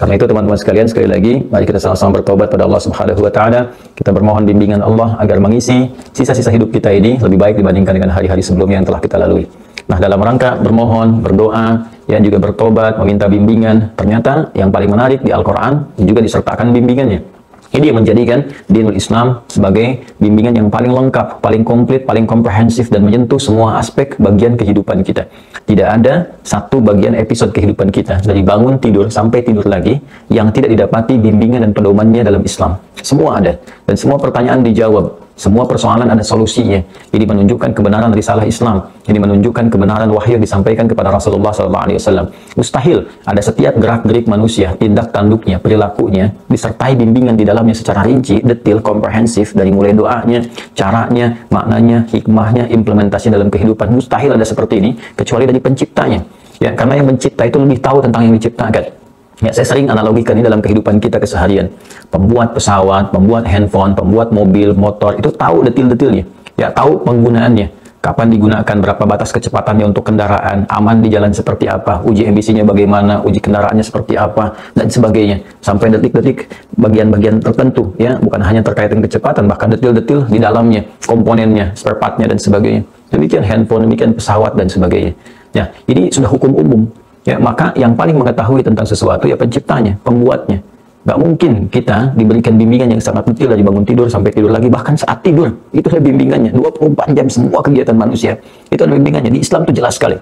Karena itu teman-teman sekalian, sekali lagi mari kita sama-sama bertobat pada Allah Subhanahu wa taala. Kita bermohon bimbingan Allah agar mengisi sisa-sisa hidup kita ini lebih baik dibandingkan dengan hari-hari sebelumnya yang telah kita lalui. Nah, dalam rangka bermohon, berdoa, ya juga bertobat, meminta bimbingan, ternyata yang paling menarik di Al-Qur'an juga disertakan bimbingannya. Ini yang menjadikan dinul Islam sebagai bimbingan yang paling lengkap, paling komplit, paling komprehensif, dan menyentuh semua aspek bagian kehidupan kita. Tidak ada satu bagian episode kehidupan kita, dari bangun tidur sampai tidur lagi, yang tidak didapati bimbingan dan pedomannya dalam Islam. Semua ada, dan semua pertanyaan dijawab. Semua persoalan ada solusinya. Ini menunjukkan kebenaran risalah Islam. Ini menunjukkan kebenaran wahyu yang disampaikan kepada Rasulullah SAW. Mustahil ada setiap gerak-gerik manusia, tindak tanduknya, perilakunya, disertai bimbingan di dalamnya secara rinci, detail, komprehensif, dari mulai doanya, caranya, maknanya, hikmahnya, implementasi dalam kehidupan. Mustahil ada seperti ini, kecuali dari penciptanya. Ya, karena yang mencipta itu lebih tahu tentang yang diciptakan. Ya, saya sering analogikan ini dalam kehidupan kita keseharian. Pembuat pesawat, pembuat handphone, pembuat mobil, motor, itu tahu detil-detilnya. Ya, tahu penggunaannya. Kapan digunakan, berapa batas kecepatannya untuk kendaraan, aman di jalan seperti apa, uji emisinya bagaimana, uji kendaraannya seperti apa, dan sebagainya. Sampai detik-detik bagian-bagian tertentu, ya, bukan hanya terkait dengan kecepatan, bahkan detil-detil di dalamnya, komponennya, spare part-nya, dan sebagainya. Demikian handphone, demikian pesawat, dan sebagainya. Ya, ini sudah hukum umum. Ya, maka yang paling mengetahui tentang sesuatu ya penciptanya, pembuatnya. Nggak mungkin kita diberikan bimbingan yang sangat detail dari bangun tidur sampai tidur lagi, bahkan saat tidur. Itu adalah bimbingannya, 24 jam semua kegiatan manusia. Itu adalah bimbingannya. Di Islam itu jelas sekali.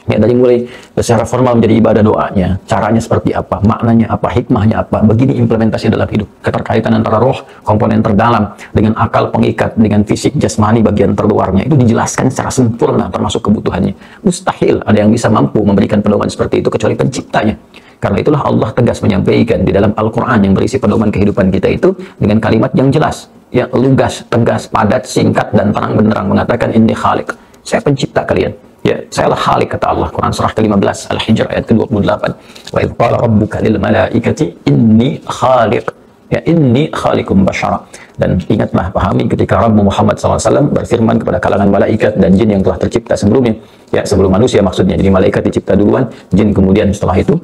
Ya, dari mulai secara formal menjadi ibadah doanya, caranya seperti apa, maknanya apa, hikmahnya apa, begini implementasi dalam hidup. Keterkaitan antara roh, komponen terdalam, dengan akal pengikat, dengan fisik jasmani bagian terluarnya, itu dijelaskan secara sempurna termasuk kebutuhannya. Mustahil ada yang bisa mampu memberikan pedoman seperti itu kecuali penciptanya. Karena itulah Allah tegas menyampaikan di dalam Al-Quran yang berisi pedoman kehidupan kita itu dengan kalimat yang jelas, ya, lugas, tegas, padat, singkat, dan terang benderang mengatakan, Inni khaliq, saya pencipta kalian. Ya, saya lah khaliq, kata Allah. Quran surah ke-15 Al-Hijr ayat ke-28. Wa idh qala rabbuka lil malaikati inni khaliq. Ya, inni khaliqum basyara. Dan ingatlah, pahami ketika Rabb Muhammad SAW berfirman kepada kalangan malaikat dan jin yang telah tercipta sebelumnya. Ya, sebelum manusia maksudnya. Jadi malaikat dicipta duluan, jin kemudian setelah itu.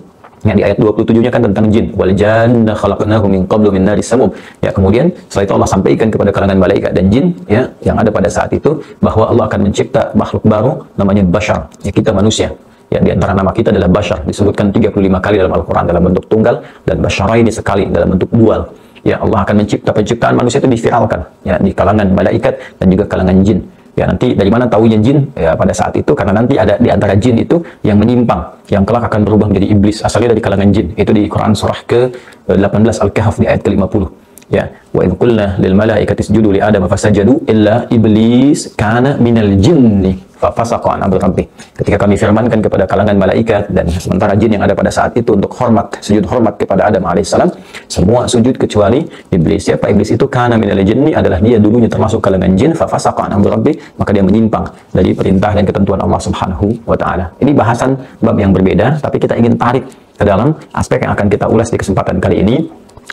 Yang di ayat 27-nya kan tentang jin. Wal janna khalaqnahu min qablu min naris samum. Ya, kemudian setelah itu Allah sampaikan kepada kalangan malaikat dan jin, ya, yang ada pada saat itu, bahwa Allah akan mencipta makhluk baru namanya bashar. Ya, kita manusia. Ya, di antara nama kita adalah bashar, disebutkan 35 kali dalam Al-Quran dalam bentuk tunggal, dan basyaraini sekali dalam bentuk dual. Ya, Allah akan mencipta penciptaan manusia itu diviralkan, ya, di kalangan malaikat dan juga kalangan jin. Ya, nanti dari mana tahunya jin? Ya, pada saat itu karena nanti ada di antara jin itu yang menyimpang, yang kelak akan berubah menjadi iblis, asalnya dari kalangan jin. Itu di Quran surah ke-18 Al-Kahf di ayat ke-50. Ya, wa idh qulna lil malaikati isjudu li Adam fasajadu illa iblis kana minal jinni fafasaqa an amri rabbih. Ketika kami firmankan kepada kalangan malaikat dan sementara jin yang ada pada saat itu untuk hormat, sujud hormat kepada Adam alaihissalam, semua sujud kecuali iblis. Siapa iblis itu? Kana minal jinni, adalah dia dulunya termasuk kalangan jin, fafasaqa an amri rabbih, maka dia menyimpang dari perintah dan ketentuan Allah Subhanahu wa taala. Ini bahasan bab yang berbeda, tapi kita ingin tarik ke dalam aspek yang akan kita ulas di kesempatan kali ini,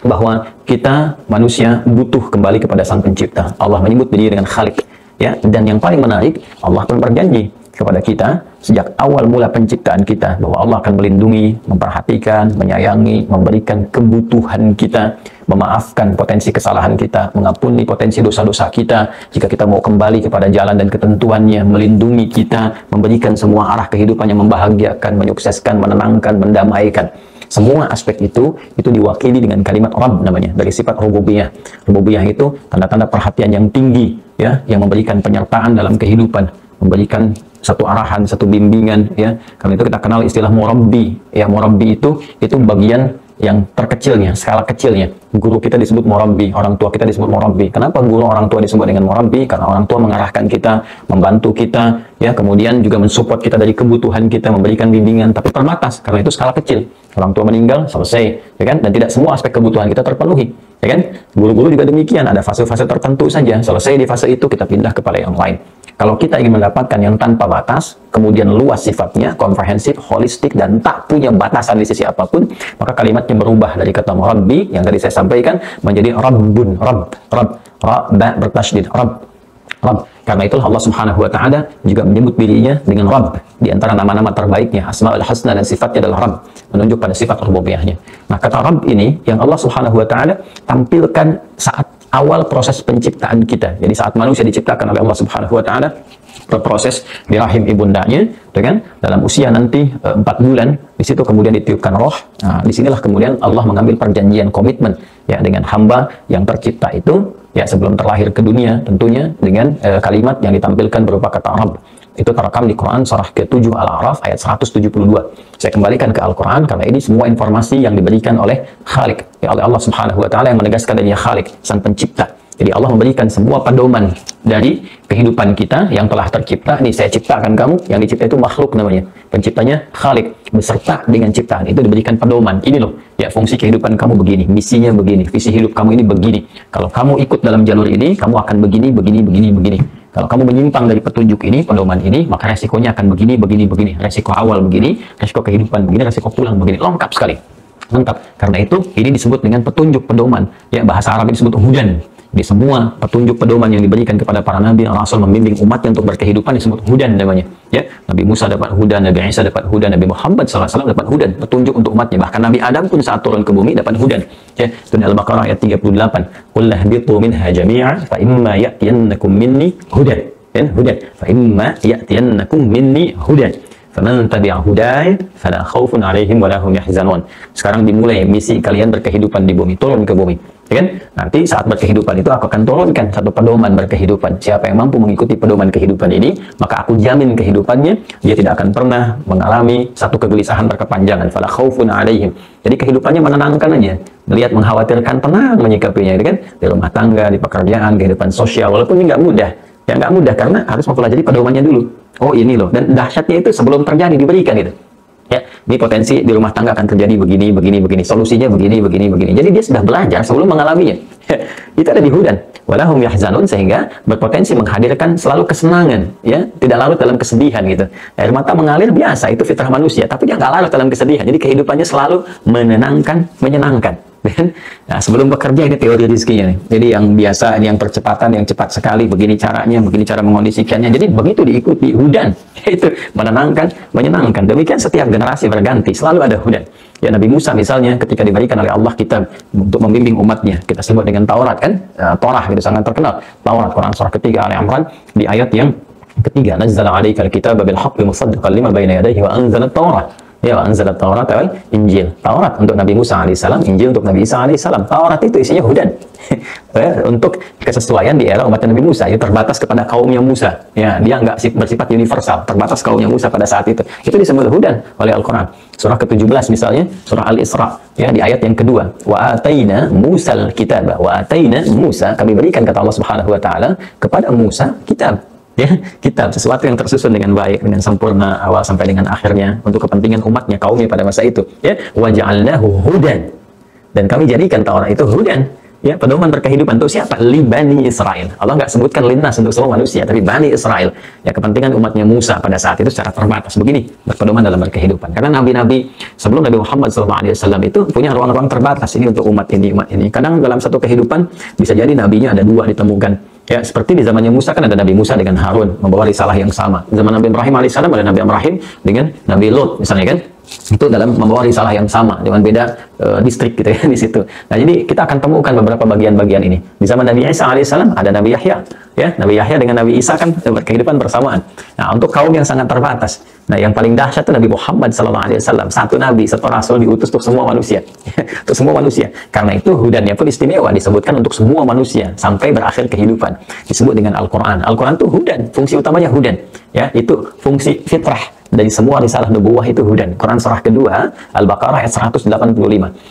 bahwa kita manusia butuh kembali kepada Sang Pencipta. Allah menyebut diri dengan Khalik, ya, dan yang paling menarik, Allah pun berjanji kepada kita sejak awal mula penciptaan kita bahwa Allah akan melindungi, memperhatikan, menyayangi, memberikan kebutuhan kita, memaafkan potensi kesalahan kita, mengampuni potensi dosa-dosa kita jika kita mau kembali kepada jalan dan ketentuannya, melindungi kita, memberikan semua arah kehidupan yang membahagiakan, menyukseskan, menenangkan, mendamaikan. Semua aspek itu diwakili dengan kalimat Rabb namanya, dari sifat rububiyah. Rububiyah itu tanda-tanda perhatian yang tinggi, ya, yang memberikan penyertaan dalam kehidupan, memberikan satu arahan, satu bimbingan, ya. Karena itu kita kenal istilah murabbi. Ya, murabbi itu bagian yang terkecilnya, skala kecilnya. Guru kita disebut murabbi, orang tua kita disebut murabbi. Kenapa guru orang tua disebut dengan murabbi? Karena orang tua mengarahkan kita, membantu kita, ya, kemudian juga mensupport kita dari kebutuhan kita, memberikan bimbingan, tapi terbatas, karena itu skala kecil. Orang tua meninggal, selesai, ya kan? Dan tidak semua aspek kebutuhan kita terpenuhi, ya kan? Guru-guru juga demikian, ada fase-fase tertentu saja. Selesai di fase itu, kita pindah kepada yang lain. Kalau kita ingin mendapatkan yang tanpa batas, kemudian luas sifatnya, komprehensif, holistik, dan tak punya batasan di sisi apapun, maka kalimatnya berubah dari kata murabbi yang tadi saya sampaikan menjadi rabbun, rabb, ra, ba bertasydid, rabb. Rabb. Karena itulah Allah Subhanahu wa taala juga menyebut dirinya dengan Rabb. Di antara nama-nama terbaiknya, Asmaul Husna dan sifatnya adalah Rabb, menunjuk pada sifat rububiyahnya. Nah, kata Rabb ini yang Allah Subhanahu wa taala tampilkan saat awal proses penciptaan kita. Jadi saat manusia diciptakan oleh Allah Subhanahu wa taala, berproses di rahim ibundanya, dengan dalam usia nanti 4 bulan, di situ kemudian ditiupkan roh. Nah, disinilah kemudian Allah mengambil perjanjian komitmen ya dengan hamba yang tercipta itu ya sebelum terlahir ke dunia, tentunya dengan kalimat yang ditampilkan berupa kata Rabb. Itu terekam di Quran surah ke-7 Al-A'raf ayat 172. Saya kembalikan ke Al-Quran karena ini semua informasi yang diberikan oleh Khalik, ya, oleh Allah Subhanahu wa taala yang menegaskan dirinya Khalik, sang pencipta. Jadi Allah memberikan semua pedoman dari kehidupan kita yang telah tercipta. Ini saya ciptakan kamu, yang dicipta itu makhluk namanya. Penciptanya Khalik, beserta dengan ciptaan itu diberikan pedoman. Ini loh, ya fungsi kehidupan kamu begini, misinya begini, visi hidup kamu ini begini. Kalau kamu ikut dalam jalur ini, kamu akan begini, begini, begini, begini. Kalau kamu menyimpang dari petunjuk ini, pedoman ini, maka resikonya akan begini, begini, begini. Resiko awal begini, resiko kehidupan begini, resiko pulang begini. Lengkap sekali. Lengkap. Karena itu, ini disebut dengan petunjuk pedoman. Ya, bahasa Arab disebut hudan. Di semua petunjuk pedoman yang diberikan kepada para nabi, Rasul membimbing umatnya untuk berkehidupan disebut hudan namanya. Ya, Nabi Musa dapat hudan, Nabi Isa dapat hudan, Nabi Muhammad SAW dapat hudan, petunjuk untuk umatnya. Bahkan Nabi Adam pun saat turun ke bumi dapat hudan. Ya, itu Al-Baqarah ayat 38. Qul lahbitu minha jami'a fa imma ya'tiyannakum minni hudan. Ya, hudan. Fa imma ya'tiyannakum minni hudan. Faman tabi'a hudaya fala khaufun 'alaihim wa lahum yahzanun. Sekarang dimulai misi kalian berkehidupan di bumi, turun ke bumi. Ya kan? Nanti saat berkehidupan itu aku akan turunkan satu pedoman berkehidupan. Siapa yang mampu mengikuti pedoman kehidupan ini, maka aku jamin kehidupannya dia tidak akan pernah mengalami satu kegelisahan berkepanjangan. Fala khaufun 'alaihim. Jadi kehidupannya menenangkan aja. Melihat mengkhawatirkan, tenang menyikapinya, kan? Di rumah tangga, di pekerjaan, kehidupan sosial, walaupun ini nggak mudah. Ya nggak mudah karena harus mempelajari pedomannya dulu. Oh ini loh, dan dahsyatnya itu sebelum terjadi diberikan gitu. Ya, ini potensi di rumah tangga akan terjadi begini, begini, begini. Solusinya begini, begini, begini. Jadi dia sudah belajar sebelum mengalaminya. Itu ada di hudan. Walahum yahzanun, sehingga berpotensi menghadirkan selalu kesenangan. Ya, tidak larut dalam kesedihan gitu. Air mata mengalir biasa, itu fitrah manusia. Tapi dia nggak larut dalam kesedihan. Jadi kehidupannya selalu menenangkan, menyenangkan. Nah, sebelum bekerja ini teori rezekinya nih. Jadi yang biasa, yang percepatan, yang cepat sekali, begini caranya, begini cara mengondisikannya. Jadi begitu diikuti hudan, itu menenangkan, menyenangkan. Demikian setiap generasi berganti, selalu ada hudan. Ya, Nabi Musa misalnya ketika diberikan oleh Allah kitab untuk membimbing umatnya, kita sebut dengan Taurat kan, Torah itu sangat terkenal. Taurat, Quran surah ketiga Al-Imran di ayat yang ketiga, nazzala 'alaikal kitaba bil haqqi musaddiqan lima baina yadayhi wa anzala at-Taurat. Ya, anzalat Taurat wal Injil. Taurat untuk Nabi Musa alaihissalam, Injil untuk Nabi Isa alaihissalam. Taurat itu isinya hudan. Untuk kesesuaian di era umat Nabi Musa, itu terbatas kepada kaumnya Musa. Ya, dia nggak bersifat universal, terbatas kaumnya Musa pada saat itu. Itu disebut hudan oleh Al-Quran. Surah ke-17 misalnya, surah Al-Isra, ya, di ayat yang kedua. Wa ataina Musal kitaba. Wa ataina Musa, kami berikan kata Allah Subhanahu wa taala kepada Musa kitab. Ya, kitab, sesuatu yang tersusun dengan baik, dengan sempurna awal sampai dengan akhirnya untuk kepentingan umatnya, kaumnya pada masa itu. Ya, wa ja'alnahu hudan, dan kami jadikan Taurat itu hudan, ya, pedoman berkehidupan untuk siapa? Li Bani Israel. Allah nggak sebutkan lintas untuk semua manusia, tapi Bani Israel, ya, kepentingan umatnya Musa pada saat itu secara terbatas begini, berpedoman dalam berkehidupan. Karena nabi-nabi sebelum Nabi Muhammad SAW itu punya ruang-ruang terbatas ini untuk umat ini, umat ini. Kadang dalam satu kehidupan bisa jadi nabinya ada dua ditemukan. Ya, seperti di zamannya Musa kan ada Nabi Musa dengan Harun membawa risalah yang sama. Zaman Nabi Ibrahim alaihissalam ada Nabi Ibrahim dengan Nabi Lot misalnya kan. Itu dalam membawa risalah yang sama dengan beda distrik gitu ya di situ. Nah, jadi kita akan temukan beberapa bagian-bagian ini. Di zaman Nabi Isa alaihissalam ada Nabi Yahya. Ya, Nabi Yahya dengan Nabi Isa kan berkehidupan bersamaan. Nah, untuk kaum yang sangat terbatas. Nah, yang paling dahsyat itu Nabi Muhammad SAW. Satu nabi, satu rasul diutus untuk semua manusia. Untuk semua manusia. Karena itu hudannya pun istimewa, disebutkan untuk semua manusia sampai berakhir kehidupan. Disebut dengan Al-Quran. Al-Quran itu hudan, fungsi utamanya hudan. Ya, itu fungsi fitrah dari semua risalah nubuwah itu hudan. Quran surah kedua Al-Baqarah ayat 185.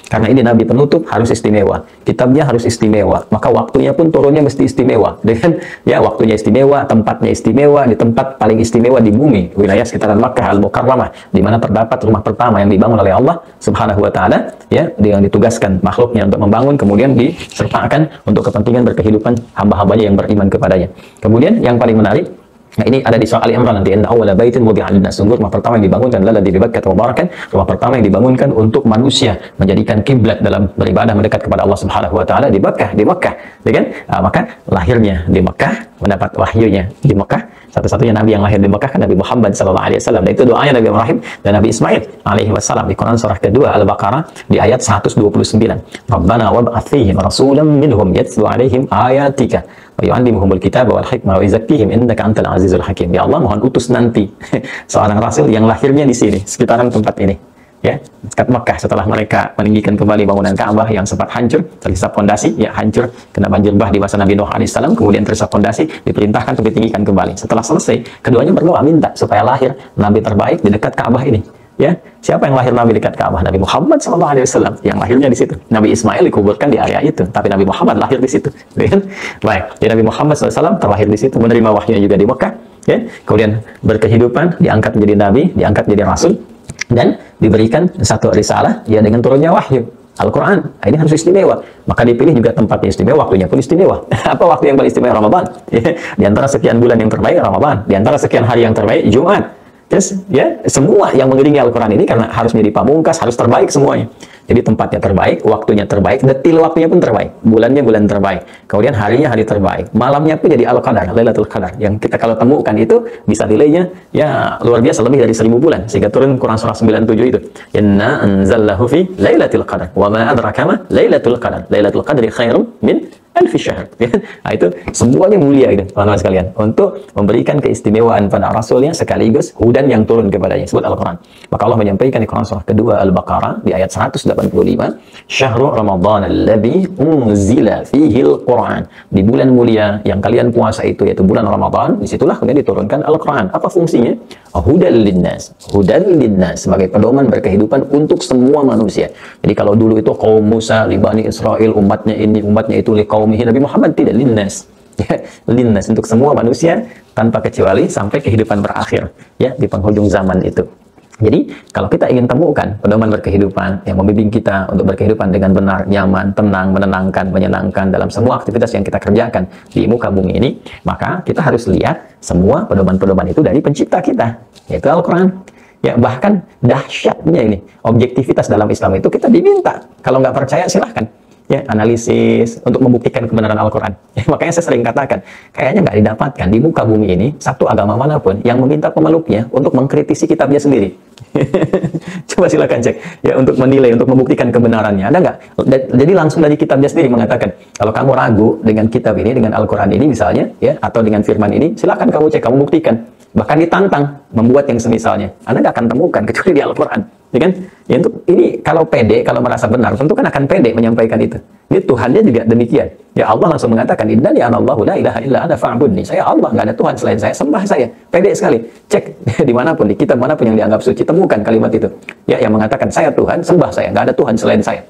Karena ini nabi penutup harus istimewa, kitabnya harus istimewa, maka waktunya pun turunnya mesti istimewa. Dengan ya waktunya istimewa, tempatnya istimewa, di tempat paling istimewa di bumi, wilayah sekitaran Makkah Al-Mukarramah, di mana terdapat rumah pertama yang dibangun oleh Allah Subhanahu wa taala, ya, yang ditugaskan makhluknya untuk membangun, kemudian disertakan untuk kepentingan berkehidupan hamba-hambanya yang beriman kepadanya. Kemudian yang paling menarik, Nah, ini ada di surah Ali Imran nanti. Inna awwala baitin wudi'a lin-nas. Sungguh rumah pertama yang dibangunkan adalah di Bakkah mubarakan, rumah pertama yang dibangunkan untuk manusia menjadikan kiblat dalam beribadah mendekat kepada Allah Subhanahu wa taala di Bakkah, ya kan? Maka lahirnya di Mekah, mendapat wahyunya di Mekah. Satu-satunya nabi yang lahir di Mekah kan Nabi Muhammad sallallahu alaihi wasallam. Dan itu doanya Nabi Ibrahim dan Nabi Ismail alaihi wasallam di Quran surah kedua Al-Baqarah di ayat 129. Rabbana wab'ats fihim rasulan minhum yatlu alaihim ayatika wa yu'allimuhumul kitaba wal hikmah wa yuzakkihim innaka antal azizul hakim. Ya Allah, mohon utus nanti seorang rasul yang lahirnya di sini, sekitaran tempat ini. Ya, dekat Mekah, setelah mereka meninggikan kembali bangunan Ka'bah yang sempat hancur, terhisap fondasi, ya hancur kena banjir bah di masa Nabi Nuh alaihissalam, kemudian terhisap fondasi, diperintahkan untuk ditinggikan kembali. Setelah selesai, keduanya berdoa minta supaya lahir nabi terbaik di dekat Ka'bah ini. Ya, siapa yang lahir nabi dekat Ka'bah? Nabi Muhammad SAW yang lahirnya di situ. Nabi Ismail dikuburkan di area itu, tapi Nabi Muhammad lahir di situ. Baik, jadi Nabi Muhammad SAW terlahir di situ, menerima wahyu juga di Mekah. Ya, kemudian berkehidupan, diangkat menjadi nabi, diangkat menjadi rasul, dan diberikan satu risalah ya dengan turunnya wahyu Al-Quran. Nah, ini harus istimewa, maka dipilih juga tempatnya istimewa, waktunya pun istimewa. Apa waktu yang paling istimewa? Ramadan. Ya, di antara sekian bulan yang terbaik Ramadan, di antara sekian hari yang terbaik Jumat. Yes, ya, semua yang mengiringi Al-Quran ini karena harus menjadi pamungkas, harus terbaik semuanya. Jadi tempatnya terbaik, waktunya terbaik, detil waktunya pun terbaik, bulannya bulan terbaik, kemudian harinya hari terbaik, malamnya pun jadi Al-Qadar, Lailatul Qadar, yang kita kalau temukan itu bisa nilainya ya luar biasa, lebih dari 1000 bulan, sehingga turun Quran surah 97 itu. Inna anzalnahu fi Lailatul Qadar, wa ma adraka ma Lailatul Qadar, Lailatul Qadri khairum min alfi syahr. Nah, itu semuanya mulia itu, teman-teman sekalian, untuk memberikan keistimewaan pada rasulnya sekaligus hudan yang turun kepadanya, sebut Al-Quran. Maka Allah menyampaikan di Quran surah kedua Al-Baqarah di ayat 185, Syahrul Ramadan alladzi unzila fihi al-Quran. Di bulan mulia yang kalian puasa itu, yaitu bulan Ramadan, disitulah kemudian diturunkan Al-Quran. Apa fungsinya? Hudan linnas, hudan linnas, sebagai pedoman berkehidupan untuk semua manusia. Jadi kalau dulu itu kaum Musa, Bani Israel, umatnya ini, umatnya itu, qaumihi, Nabi Muhammad tidak, linnas. Ya, linnas untuk semua manusia tanpa kecuali sampai kehidupan berakhir, ya, di penghujung zaman itu. Jadi kalau kita ingin temukan pedoman berkehidupan yang membimbing kita untuk berkehidupan dengan benar, nyaman, tenang, menenangkan, menyenangkan dalam semua aktivitas yang kita kerjakan di muka bumi ini, maka kita harus lihat semua pedoman-pedoman itu dari pencipta kita, yaitu Al-Quran. Ya, bahkan dahsyatnya ini, objektivitas dalam Islam itu kita diminta. Kalau nggak percaya silahkan, ya, analisis untuk membuktikan kebenaran Al-Quran. Ya, makanya saya sering katakan, kayaknya nggak didapatkan di muka bumi ini satu agama manapun yang meminta pemeluknya untuk mengkritisi kitabnya sendiri. Coba silakan cek, ya, untuk menilai, untuk membuktikan kebenarannya. Ada nggak? Jadi langsung dari kitabnya sendiri mengatakan, kalau kamu ragu dengan kitab ini, dengan Al-Quran ini misalnya, ya, atau dengan firman ini, silakan kamu cek, kamu buktikan. Bahkan ditantang membuat yang semisalnya. Anda nggak akan temukan kecuali di Al-Quran. Ya kan? Ya, untuk ini kalau pede, kalau merasa benar, tentu kan akan pede menyampaikan itu. Ini Tuhannya juga demikian. Ya, Allah langsung mengatakan, Innani anallahu la ilaha illa ana fa'budni. Saya Allah, nggak ada Tuhan selain saya, sembah saya. Pede sekali. Cek dimanapun, di kitab manapun yang dianggap suci, temukan kalimat itu. Ya, yang mengatakan saya Tuhan, sembah saya, nggak ada Tuhan selain saya.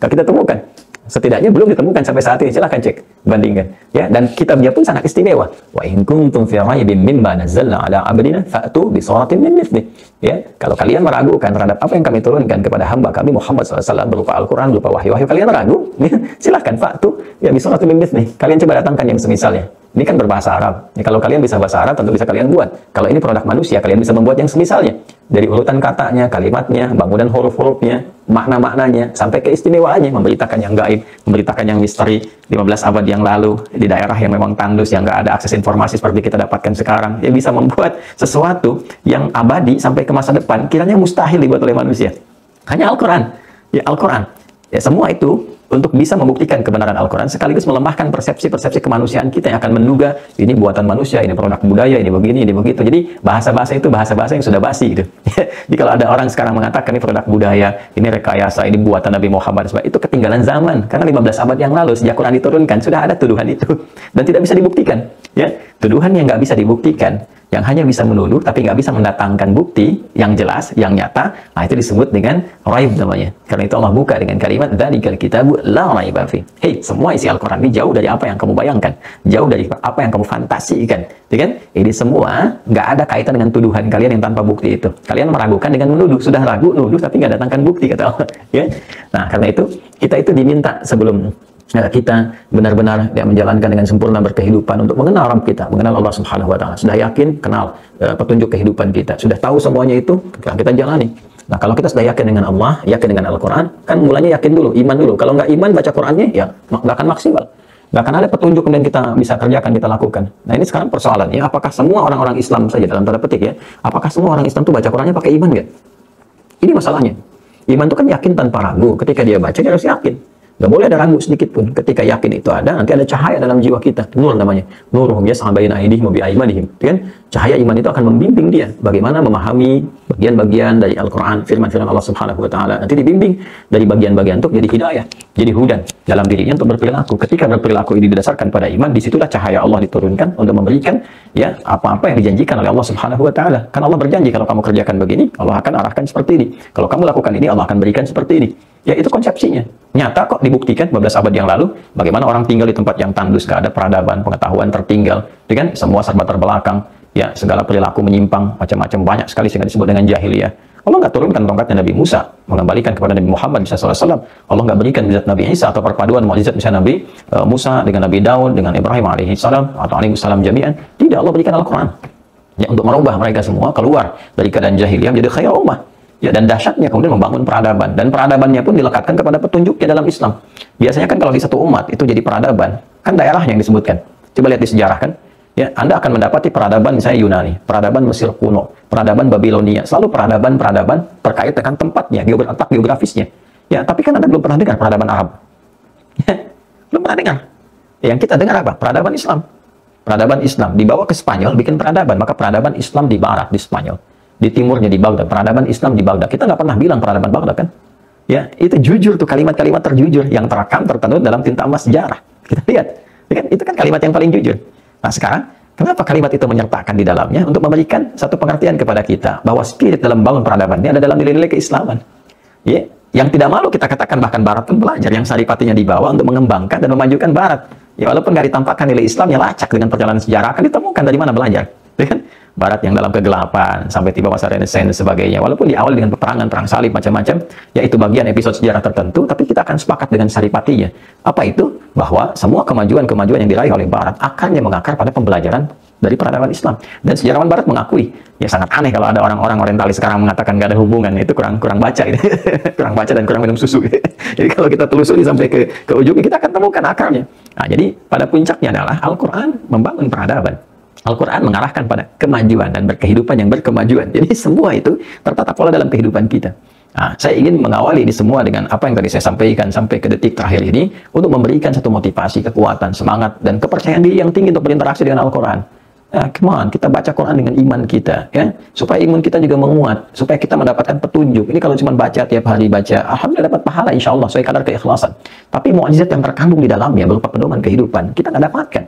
Kalau kita temukan, setidaknya belum ditemukan sampai saat ini, silahkan cek, bandingkan, ya. Dan kitabnya pun sangat istimewa. Wa in kuntum fi raibin mimma nazzalna ala abdina fa'tu bi suratin min mithli. Ya, kalau kalian meragukan terhadap apa yang kami turunkan kepada hamba kami Muhammad SAW berupa Al-Quran, berupa wahyu-wahyu, kalian ragu, ya, silahkan fa'tu ya bi suratin min mithli. Kalian coba datangkan yang semisalnya. Ini kan berbahasa Arab. Ya, kalau kalian bisa bahasa Arab, tentu bisa kalian buat. Kalau ini produk manusia, kalian bisa membuat yang semisalnya. Dari urutan katanya, kalimatnya, bangunan huruf-hurufnya, makna-maknanya, sampai keistimewaannya, memberitakan yang gaib, memberitakan yang misteri 15 abad yang lalu, di daerah yang memang tandus, yang nggak ada akses informasi seperti kita dapatkan sekarang. Ya, bisa membuat sesuatu yang abadi sampai ke masa depan, kiranya mustahil dibuat oleh manusia. Hanya Al-Quran. Ya, Al-Quran. Ya, semua itu untuk bisa membuktikan kebenaran Al-Quran, sekaligus melemahkan persepsi-persepsi kemanusiaan kita yang akan menduga ini buatan manusia, ini produk budaya, ini begini, ini begitu. Jadi bahasa-bahasa itu bahasa-bahasa yang sudah basi gitu. Jadi kalau ada orang sekarang mengatakan ini produk budaya, ini rekayasa, ini buatan Nabi Muhammad, itu ketinggalan zaman. Karena 15 abad yang lalu sejak Quran diturunkan sudah ada tuduhan itu dan tidak bisa dibuktikan. Ya, tuduhan yang nggak bisa dibuktikan, yang hanya bisa menuduh tapi nggak bisa mendatangkan bukti yang jelas, yang nyata, nah itu disebut dengan raib namanya. Karena itu Allah buka dengan kalimat dzalikal kitabu la raiba fi. Hei, semua isi Al-Quran ini jauh dari apa yang kamu bayangkan, jauh dari apa yang kamu fantasikan, ya kan? Ini semua nggak ada kaitan dengan tuduhan kalian yang tanpa bukti itu. Kalian meragukan dengan menuduh, sudah ragu, nuduh tapi nggak datangkan bukti, kata Allah. Ya? Nah, karena itu kita itu diminta sebelum kita benar-benar menjalankan dengan sempurna berkehidupan untuk mengenal Rabb kita, mengenal Allah Subhanahu wa taala. Sudah yakin kenal petunjuk kehidupan kita, sudah tahu semuanya itu, kita jalani. Nah, kalau kita sudah yakin dengan Allah, yakin dengan Al-Qur'an, kan mulanya yakin dulu, iman dulu. Kalau nggak iman baca Qur'annya ya nggak akan maksimal. Nggak akan ada petunjuk kemudian kita bisa kerjakan, kita lakukan. Nah, ini sekarang persoalannya, apakah semua orang-orang Islam saja dalam tanda petik ya, apakah semua orang Islam itu baca Qur'annya pakai iman nggak? Ini masalahnya. Iman itu kan yakin tanpa ragu. Ketika dia baca, dia harus yakin. Nggak boleh ada ragu sedikit pun. Ketika yakin itu ada, nanti ada cahaya dalam jiwa kita. Nur namanya. Nuruhum yas'a baina aydihim wa bi aymanihim. Kan? Cahaya iman itu akan membimbing dia bagaimana memahami bagian-bagian dari Al-Qur'an, firman-firman Allah Subhanahu wa taala. Nanti dibimbing dari bagian-bagian untuk jadi hidayah, jadi hudan dalam dirinya untuk berperilaku. Ketika berperilaku ini didasarkan pada iman, disitulah cahaya Allah diturunkan untuk memberikan ya apa-apa yang dijanjikan oleh Allah Subhanahu wa taala. Kan Allah berjanji kalau kamu kerjakan begini, Allah akan arahkan seperti ini. Kalau kamu lakukan ini, Allah akan berikan seperti ini. Ya, itu konsepsinya. Nyata kok dibuktikan 15 abad yang lalu bagaimana orang tinggal di tempat yang tandus, gak ada peradaban, pengetahuan tertinggal, kan? Semua serba terbelakang, ya segala perilaku menyimpang, macam-macam banyak sekali sehingga disebut dengan jahiliyah. Allah nggak turunkan tongkatnya Nabi Musa mengembalikan kepada Nabi Muhammad SAW. Allah nggak berikan mukjizat Nabi Isa atau perpaduan mukjizat misalnya Nabi Musa dengan Nabi Daud dengan Ibrahim alaihissalam atau alaihissalam jami'an. Tidak, Allah berikan Al-Quran ya untuk merubah mereka semua keluar dari keadaan jahiliyah menjadi khair ummah. Ya, dan dahsyatnya kemudian membangun peradaban, dan peradabannya pun dilekatkan kepada petunjuknya dalam Islam. Biasanya kan kalau di satu umat itu jadi peradaban, kan daerah yang disebutkan. Coba lihat di sejarah kan. Ya, Anda akan mendapati peradaban misalnya Yunani, peradaban Mesir kuno, peradaban Babilonia, selalu peradaban-peradaban terkait dengan tempatnya, letak geografisnya. Ya, tapi kan Anda belum pernah dengar peradaban Arab. Ya, belum pernah dengar. Yang kita dengar apa? Peradaban Islam. Peradaban Islam dibawa ke Spanyol bikin peradaban, maka peradaban Islam di barat di Spanyol. Di timurnya di Baghdad, peradaban Islam di Baghdad. Kita nggak pernah bilang peradaban Baghdad kan? Ya, itu jujur tuh, kalimat-kalimat terjujur yang terekam tertanduk dalam tinta emas sejarah. Kita lihat, ya kan? Itu kan kalimat yang paling jujur. Nah, sekarang kenapa kalimat itu menyertakan di dalamnya untuk memberikan satu pengertian kepada kita bahwa spirit dalam bangun peradaban ini ada dalam nilai-nilai keislaman. Ya, yang tidak malu kita katakan bahkan Barat pun belajar, yang saripatinya dibawa untuk mengembangkan dan memajukan Barat. Ya, walaupun nggak ditampakkan nilai Islamnya, lacak dengan perjalanan sejarah akan ditemukan dari mana belajar. Ya kan? Barat yang dalam kegelapan sampai tiba masa Renaissance dan sebagainya. Walaupun di awal dengan peperangan, perang salib macam-macam, ya itu bagian episode sejarah tertentu, tapi kita akan sepakat dengan saripatinya. Apa itu? Bahwa semua kemajuan-kemajuan yang diraih oleh Barat akarnya mengakar pada pembelajaran dari peradaban Islam. Dan sejarawan Barat mengakui, ya sangat aneh kalau ada orang-orang orientalis sekarang mengatakan nggak ada hubungan, itu kurang baca gitu. Kurang baca dan kurang minum susu gitu. Jadi kalau kita telusuri sampai ke ujungnya, kita akan temukan akarnya. Nah, jadi pada puncaknya adalah Al-Quran membangun peradaban. Al-Quran mengarahkan pada kemajuan dan berkehidupan yang berkemajuan. Jadi semua itu tertata pola dalam kehidupan kita. Nah, saya ingin mengawali ini semua dengan apa yang tadi saya sampaikan sampai ke detik terakhir ini untuk memberikan satu motivasi, kekuatan, semangat, dan kepercayaan diri yang tinggi untuk berinteraksi dengan Al-Quran. Nah, come on, kita baca Quran dengan iman kita, ya, supaya iman kita juga menguat, supaya kita mendapatkan petunjuk. Ini kalau cuma baca tiap hari baca, alhamdulillah dapat pahala insya Allah sesuai kadar keikhlasan. Tapi mukjizat yang terkandung di dalamnya berupa pedoman kehidupan kita nggak dapatkan.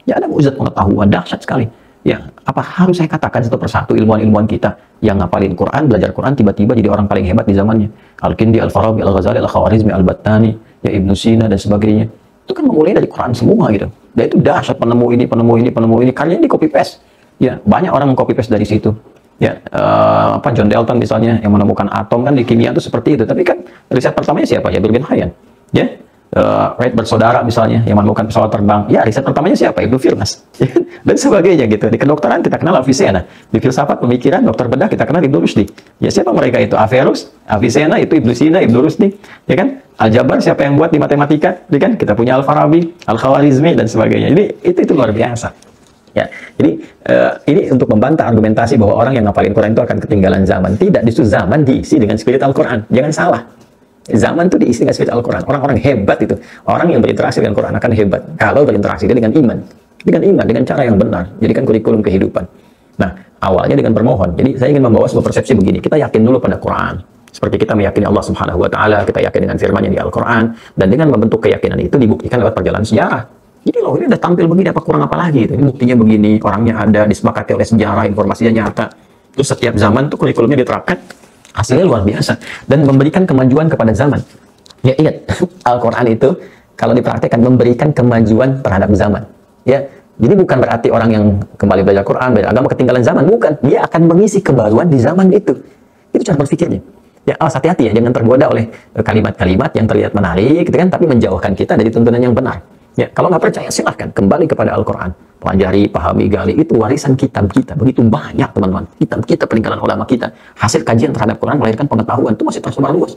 Ya, ada mukjizat pengetahuan dahsyat sekali. Ya, apa harus saya katakan satu persatu ilmuwan-ilmuwan kita yang ngapalin Quran, belajar Quran, tiba-tiba jadi orang paling hebat di zamannya. Al-Kindi, Al-Farabi, Al-Ghazali, Al-Khawarizmi, Al-Battani, ya Ibnu Sina dan sebagainya. Itu kan memulai dari Quran semua gitu. Dan itu dahsyat, penemu ini, karyanya di copy paste. Ya, banyak orang meng-copy paste dari situ. Ya, John Dalton misalnya yang menemukan atom kan di kimia itu seperti itu. Tapi kan riset pertamanya siapa? Ya, Ibnu Hayyan. Ya. Wright bersaudara misalnya yang menemukan pesawat terbang, ya riset pertamanya siapa? Ibnu Firnas dan sebagainya gitu. Di kedokteran kita kenal Avicenna, di filsafat pemikiran dokter bedah kita kenal Ibnu Rushdi. Ya, siapa mereka itu? Averroes, Avicenna, itu Ibnu Sina, Ibnu Rushdi, ya kan? Aljabar siapa yang buat di matematika, ya kan? Kita punya Al-Farabi, Al-Khawarizmi dan sebagainya. Jadi itu luar biasa. Ya, jadi ini untuk membantah argumentasi bahwa orang yang ngapalin Quran itu akan ketinggalan zaman. Tidak, justru zaman diisi dengan spirit Al-Quran. Jangan salah. Zaman itu diisi dengan spirit Al-Quran. Orang-orang hebat itu, orang yang berinteraksi dengan Quran akan hebat kalau berinteraksi dengan iman, dengan cara yang benar. Jadikan kurikulum kehidupan. Nah, awalnya dengan bermohon. Jadi saya ingin membawa sebuah persepsi begini. Kita yakin dulu pada Quran. Seperti kita meyakini Allah Subhanahu wa taala, kita yakin dengan firman-Nya di Al-Quran, dan dengan membentuk keyakinan itu dibuktikan lewat perjalanan sejarah. Jadi loh, ini udah tampil begini, apa kurang apa lagi itu. Ini buktinya begini, orangnya ada, disepakati oleh sejarah, informasinya nyata. Terus setiap zaman tuh kurikulumnya diterapkan. Hasilnya luar biasa dan memberikan kemajuan kepada zaman. Ya, ingat, Al-Quran itu kalau dipraktekkan memberikan kemajuan terhadap zaman. Ya, jadi bukan berarti orang yang kembali belajar Quran, belajar agama ketinggalan zaman, bukan. Dia akan mengisi kebaruan di zaman itu. Itu cara berpikirnya. Ya, hati-hati ya, jangan tergoda oleh kalimat-kalimat yang terlihat menarik, gitu kan, tapi menjauhkan kita dari tuntunan yang benar. Ya, kalau nggak percaya silahkan kembali kepada Al-Quran, pelajari, pahami, gali. Itu warisan kitab kita begitu banyak, teman-teman. Kitab kita, peninggalan ulama kita, hasil kajian terhadap Quran melahirkan pengetahuan itu masih tersebar luas.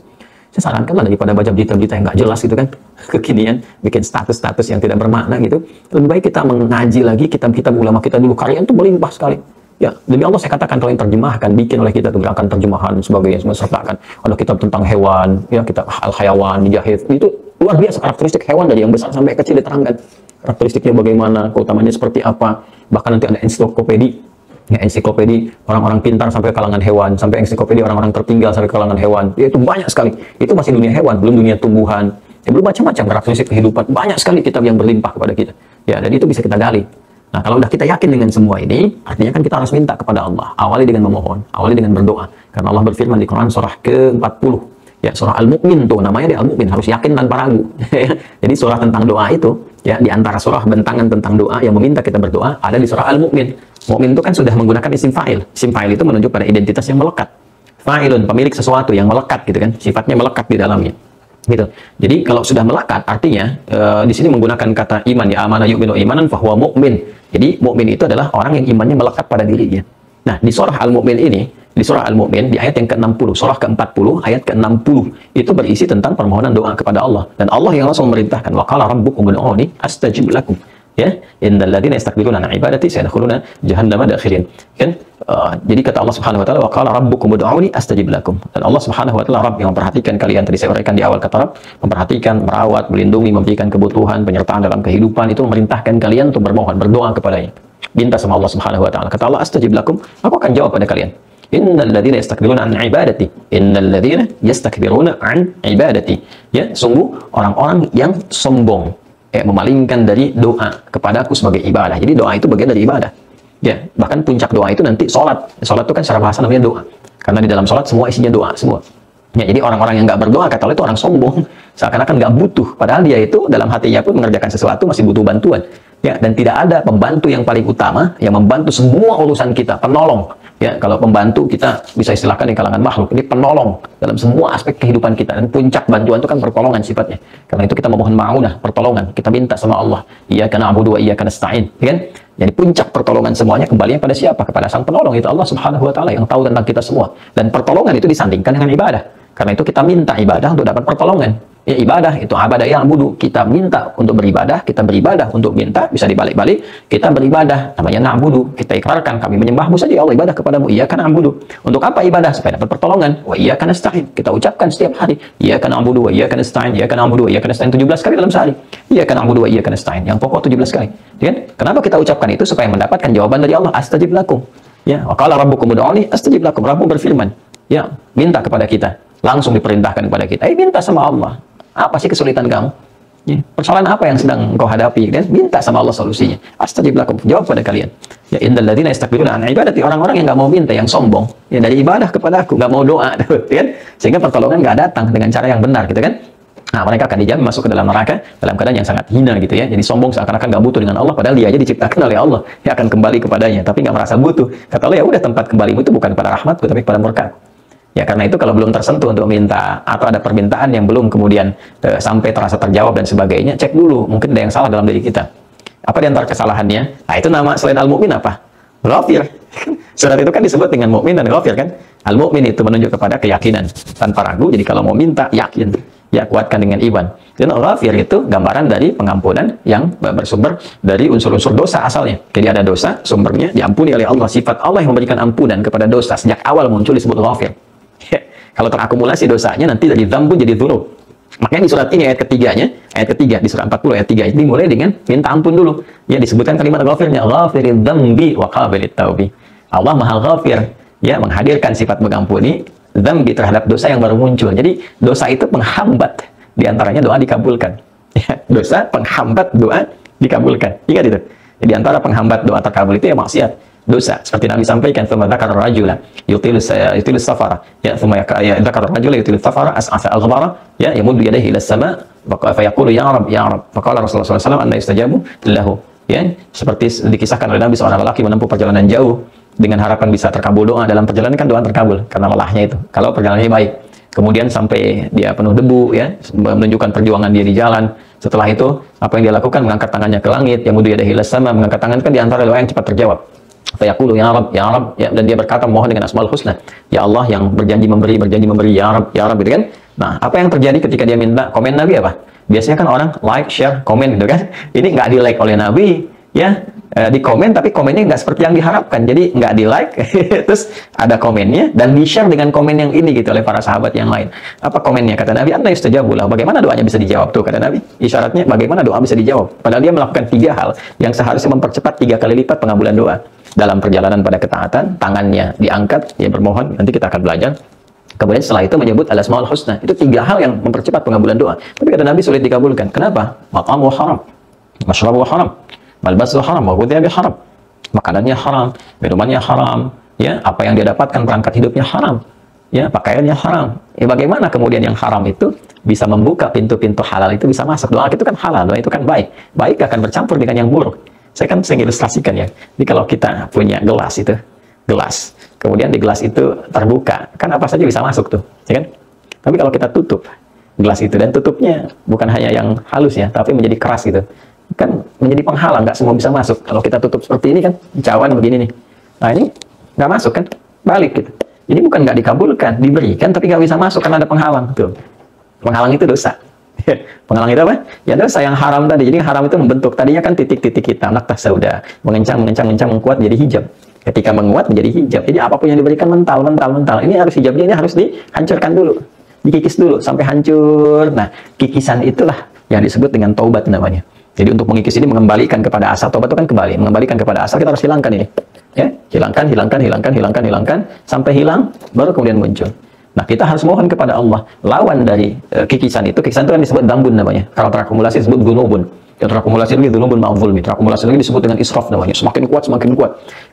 Saya sarankan lah, daripada baca berita-berita yang nggak jelas gitu kan, kekinian, bikin status-status yang tidak bermakna gitu, lebih baik kita mengaji lagi kitab-kitab ulama kita dulu. Karya itu melimpah sekali. Ya, demi Allah saya katakan, kalau yang terjemahkan, bikin oleh kita tuh gerakan terjemahan sebagainya, sertakan ada kitab tentang hewan, ya, kitab Al-Hayawan, Mujahid, itu luar biasa karakteristik hewan dari yang besar sampai kecil diterangkan. Karakteristiknya bagaimana, keutamanya seperti apa, bahkan nanti ada ensiklopedi, ya, ensiklopedi orang-orang pintar sampai kalangan hewan, sampai ensiklopedi orang-orang tertinggal sampai kalangan hewan. Ya, itu banyak sekali. Itu masih dunia hewan, belum dunia tumbuhan. Ya, belum macam-macam karakteristik kehidupan. Banyak sekali kitab yang berlimpah kepada kita. Ya, dan itu bisa kita gali. Nah, kalau udah kita yakin dengan semua ini, artinya kan kita harus minta kepada Allah. Awali dengan memohon, awali dengan berdoa. Karena Allah berfirman di Quran surah ke-40. Ya, surah Al-Mu'min tuh, namanya di Al-Mu'min, harus yakin tanpa ragu. Jadi surah tentang doa itu, ya, di antara surah bentangan tentang doa yang meminta kita berdoa, ada di surah Al-Mu'min. Mu'min itu kan sudah menggunakan isim fa'il. Isim fa'il itu menunjuk pada identitas yang melekat. Fa'ilun, pemilik sesuatu yang melekat gitu kan, sifatnya melekat di dalamnya. Gitu. Jadi kalau sudah melekat, artinya di sini menggunakan kata iman, ya, amana yu'minu imanan fahuwa mu'min. Jadi mukmin itu adalah orang yang imannya melekat pada dirinya. Nah, di surah Al-Mu'min ini, di surah Al-Mu'min di ayat yang ke-60, surah ke-40 ayat ke-60 itu berisi tentang permohonan doa kepada Allah, dan Allah yang langsung memerintahkan, wa qala rabbukum ud'uni astajib lakum. Ya, innal ladzina yastakbiruna an ibadati sayadkhuluna jahannama dakhirin. Kan? Jadi kata Allah Subhanahu wa taala, wa qala rabbukum ud'uni astajib lakum. Dan Allah Subhanahu wa taala Rabb yang memperhatikan kalian, tadi saya uraikan di awal kata Rabb, memperhatikan, merawat, melindungi, memberikan kebutuhan, penyertaan dalam kehidupan, itu memerintahkan kalian untuk bermohon, berdoa kepadanya. Minta sama Allah Subhanahu wa taala. Kata Allah, astajib lakum, aku akan jawab pada kalian. Innal ladzina yastakbiruna an ibadati. Innal ladzina yastakbiruna an ibadati. Ya, sungguh orang-orang yang sombong, memalingkan dari doa kepadaku sebagai ibadah. Jadi doa itu bagian dari ibadah. Ya, bahkan puncak doa itu nanti sholat. Sholat itu kan secara bahasa namanya doa. Karena di dalam sholat semua isinya doa semua. Ya, jadi orang-orang yang nggak berdoa, kata Allah, itu orang sombong. Seakan-akan nggak butuh. Padahal dia itu dalam hatinya pun mengerjakan sesuatu masih butuh bantuan. Ya, dan tidak ada pembantu yang paling utama yang membantu semua urusan kita, penolong. Ya, kalau pembantu kita bisa istilahkan di kalangan makhluk, ini penolong dalam semua aspek kehidupan kita. Dan puncak bantuan itu kan pertolongan sifatnya. Karena itu kita memohon ma'unah, pertolongan. Kita minta sama Allah, iyyaka na'budu wa iyyaka nasta'in, ya kan? Jadi puncak pertolongan semuanya kembali pada siapa? Kepada sang penolong, itu Allah Subhanahu wa taala yang tahu tentang kita semua. Dan pertolongan itu disandingkan dengan ibadah. Karena itu kita minta ibadah untuk dapat pertolongan. Ya, ibadah itu abadah yang budu. Kita minta untuk beribadah, kita beribadah untuk minta, bisa dibalik-balik. Kita beribadah, namanya na'budu. Kita ikrarkan, kami menyembahmu saja ya Allah, ibadah kepadamu. Iyyaka na'budu. Untuk apa ibadah? Supaya dapat pertolongan. Wa iyyaka nasta'in. Kita ucapkan setiap hari. Iyyaka na'budu wa iyyaka nasta'in. Iyyaka na'budu wa iyyaka nasta'in 17 kali dalam sehari. Iyyaka na'budu wa iyyaka nasta'in. Yang pokok 17 kali. Ya kan? Kenapa kita ucapkan itu? Supaya mendapatkan jawaban dari Allah. Astajib lakum. Ya, wa qala rabbukum ud'uni astajib lakum. Rabbmu berfirman, ya, minta kepada kita. Langsung diperintahkan kepada kita. Minta sama Allah. Apa sih kesulitan kamu? Ya, persoalan apa yang sedang engkau hadapi? Dan minta sama Allah solusinya. Astajib lakum, jawab pada kalian. Ya, innal ladzina yastakbiruna an ibadati, orang-orang yang nggak mau minta, yang sombong, ya, dari ibadah kepada aku, nggak mau doa, kan? Sehingga pertolongan nggak datang dengan cara yang benar, gitu kan? Nah, mereka akan dijamin masuk ke dalam neraka dalam keadaan yang sangat hina, gitu ya. Jadi sombong seakan-akan nggak butuh dengan Allah, padahal dia aja diciptakan oleh Allah, ya, akan kembali kepadanya, tapi nggak merasa butuh. Kata Allah, ya udah, tempat kembalimu itu bukan pada rahmatku, tapi pada murka. Ya, karena itu kalau belum tersentuh untuk minta, atau ada permintaan yang belum kemudian sampai terasa terjawab dan sebagainya, cek dulu, mungkin ada yang salah dalam diri kita. Apa di antara kesalahannya? Nah, itu nama selain Al-Mu'min apa? Ghafir. Surat itu kan disebut dengan Mu'min dan Ghafir, kan? Al-Mu'min itu menunjuk kepada keyakinan tanpa ragu, jadi kalau mau minta, yakin. Ya, kuatkan dengan iman. Dan Ghafir itu gambaran dari pengampunan yang bersumber dari unsur-unsur dosa asalnya. Jadi ada dosa, sumbernya diampuni oleh Allah. Sifat Allah yang memberikan ampunan kepada dosa sejak awal muncul disebut Ghafir. Ya, kalau terakumulasi dosanya nanti dari dzambun jadi dzunub. Makanya di surat ini ayat ketiga di surah 40 ayat 3 ini dimulai dengan minta ampun dulu. Ya, disebutkan kalimat ghafirnya, ghafiridz dzambi wa qabilit taubi. Allah Maha Ghafir, ya, menghadirkan sifat mengampuni dzambi terhadap dosa yang baru muncul. Jadi dosa itu penghambat, di antaranya doa dikabulkan. Ya, dosa penghambat doa dikabulkan. Ingat itu. Jadi antara penghambat doa terkabul itu ya maksiat. Dosa, seperti Nabi sampaikan, thumma dzakara ar-rajula yutilus safara, ya, thumma dzakara ar-rajula yutilus safara as'asa al-ghabara, ya, yamuddu yadayhi ila as-sama' fa yaqulu ya rab ya rab, faqala Rasulullah sallallahu alaihi wasallam anna yustajabu lahu. Ya, seperti dikisahkan oleh Nabi, seorang lelaki menempuh perjalanan jauh dengan harapan bisa terkabul doa. Dalam perjalanan kan doa terkabul karena lelahnya itu, kalau perjalanannya baik. kemudian sampai dia penuh debu, ya, menunjukkan perjuangan dia di jalan. Setelah itu, apa yang dia lakukan? Mengangkat tangannya ke langit, yang mudah yadahi ilas sama, mengangkat tangan kan di antara doa yang cepat terjawab. Fayaqulu ya Rab, ya Rab, ya, dan dia berkata mohon dengan Asmaul Husna. Ya Allah yang berjanji memberi, ya Rab, gitu kan. Nah, apa yang terjadi ketika dia minta? Komen Nabi apa? Biasanya kan orang like, share, komen gitu kan. Ini nggak di like oleh Nabi, ya, di komen, tapi komennya nggak seperti yang diharapkan. Jadi nggak di like, terus ada komennya dan di share dengan komen yang ini gitu oleh para sahabat yang lain. Apa komennya? Kata Nabi, anta yustajabulah. Bagaimana doanya bisa dijawab tuh? Kata Nabi, isyaratnya bagaimana doa bisa dijawab? Padahal dia melakukan 3 hal yang seharusnya mempercepat 3 kali lipat pengabulan doa. Dalam perjalanan pada ketaatan, tangannya diangkat, dia bermohon. Nanti kita akan belajar. Kemudian setelah itu menyebut al-asmaul husna. Itu 3 hal yang mempercepat pengabulan doa. Tapi kata Nabi sulit dikabulkan. Kenapa? Mat'amu haram, masyrabu haram, malbasu haram, wa ghudhiya haram. Makanannya haram, minumannya haram, ya, apa yang dia dapatkan perangkat hidupnya haram, ya, pakaiannya haram. Ya, bagaimana kemudian yang haram itu bisa membuka pintu-pintu halal itu bisa masuk? Doa itu kan halal, doa itu kan baik. Baik akan bercampur dengan yang buruk. Saya kan sering ilustrasikan ya. Jadi kalau kita punya gelas itu, gelas, kemudian di gelas itu terbuka, kan apa saja bisa masuk tuh, ya kan? Tapi kalau kita tutup gelas itu, dan tutupnya bukan hanya yang halus ya, tapi menjadi keras gitu, kan menjadi penghalang, nggak semua bisa masuk. Kalau kita tutup seperti ini kan, cawan begini nih, nah ini nggak masuk kan, balik gitu. Jadi bukan nggak dikabulkan, diberikan tapi nggak bisa masuk karena ada penghalang tuh. Penghalang itu dosa. Penghalang itu apa? Ya dosa yang haram tadi. Jadi haram itu membentuk, tadinya kan titik-titik hitam, naktas sauda, mengencang, menguat menjadi hijab. Ketika menguat menjadi hijab. Jadi apapun yang diberikan mental. Ini harus hijabnya, ini harus dihancurkan dulu, dikikis dulu sampai hancur. Nah, kikisan itulah yang disebut dengan taubat namanya. Jadi untuk mengikis ini mengembalikan kepada asal. Taubat itu kan kembali, mengembalikan kepada asal. Kita harus hilangkan ini. Ya, hilangkan sampai hilang, baru kemudian muncul. Nah, kita harus mohon kepada Allah. Lawan dari kikisan itu kan disebut dambun namanya. Kalau terakumulasi disebut gunubun. Ya, terakumulasi lagi gunubun ma'zulmi. Terakumulasi lagi disebut dengan israf namanya. Semakin kuat.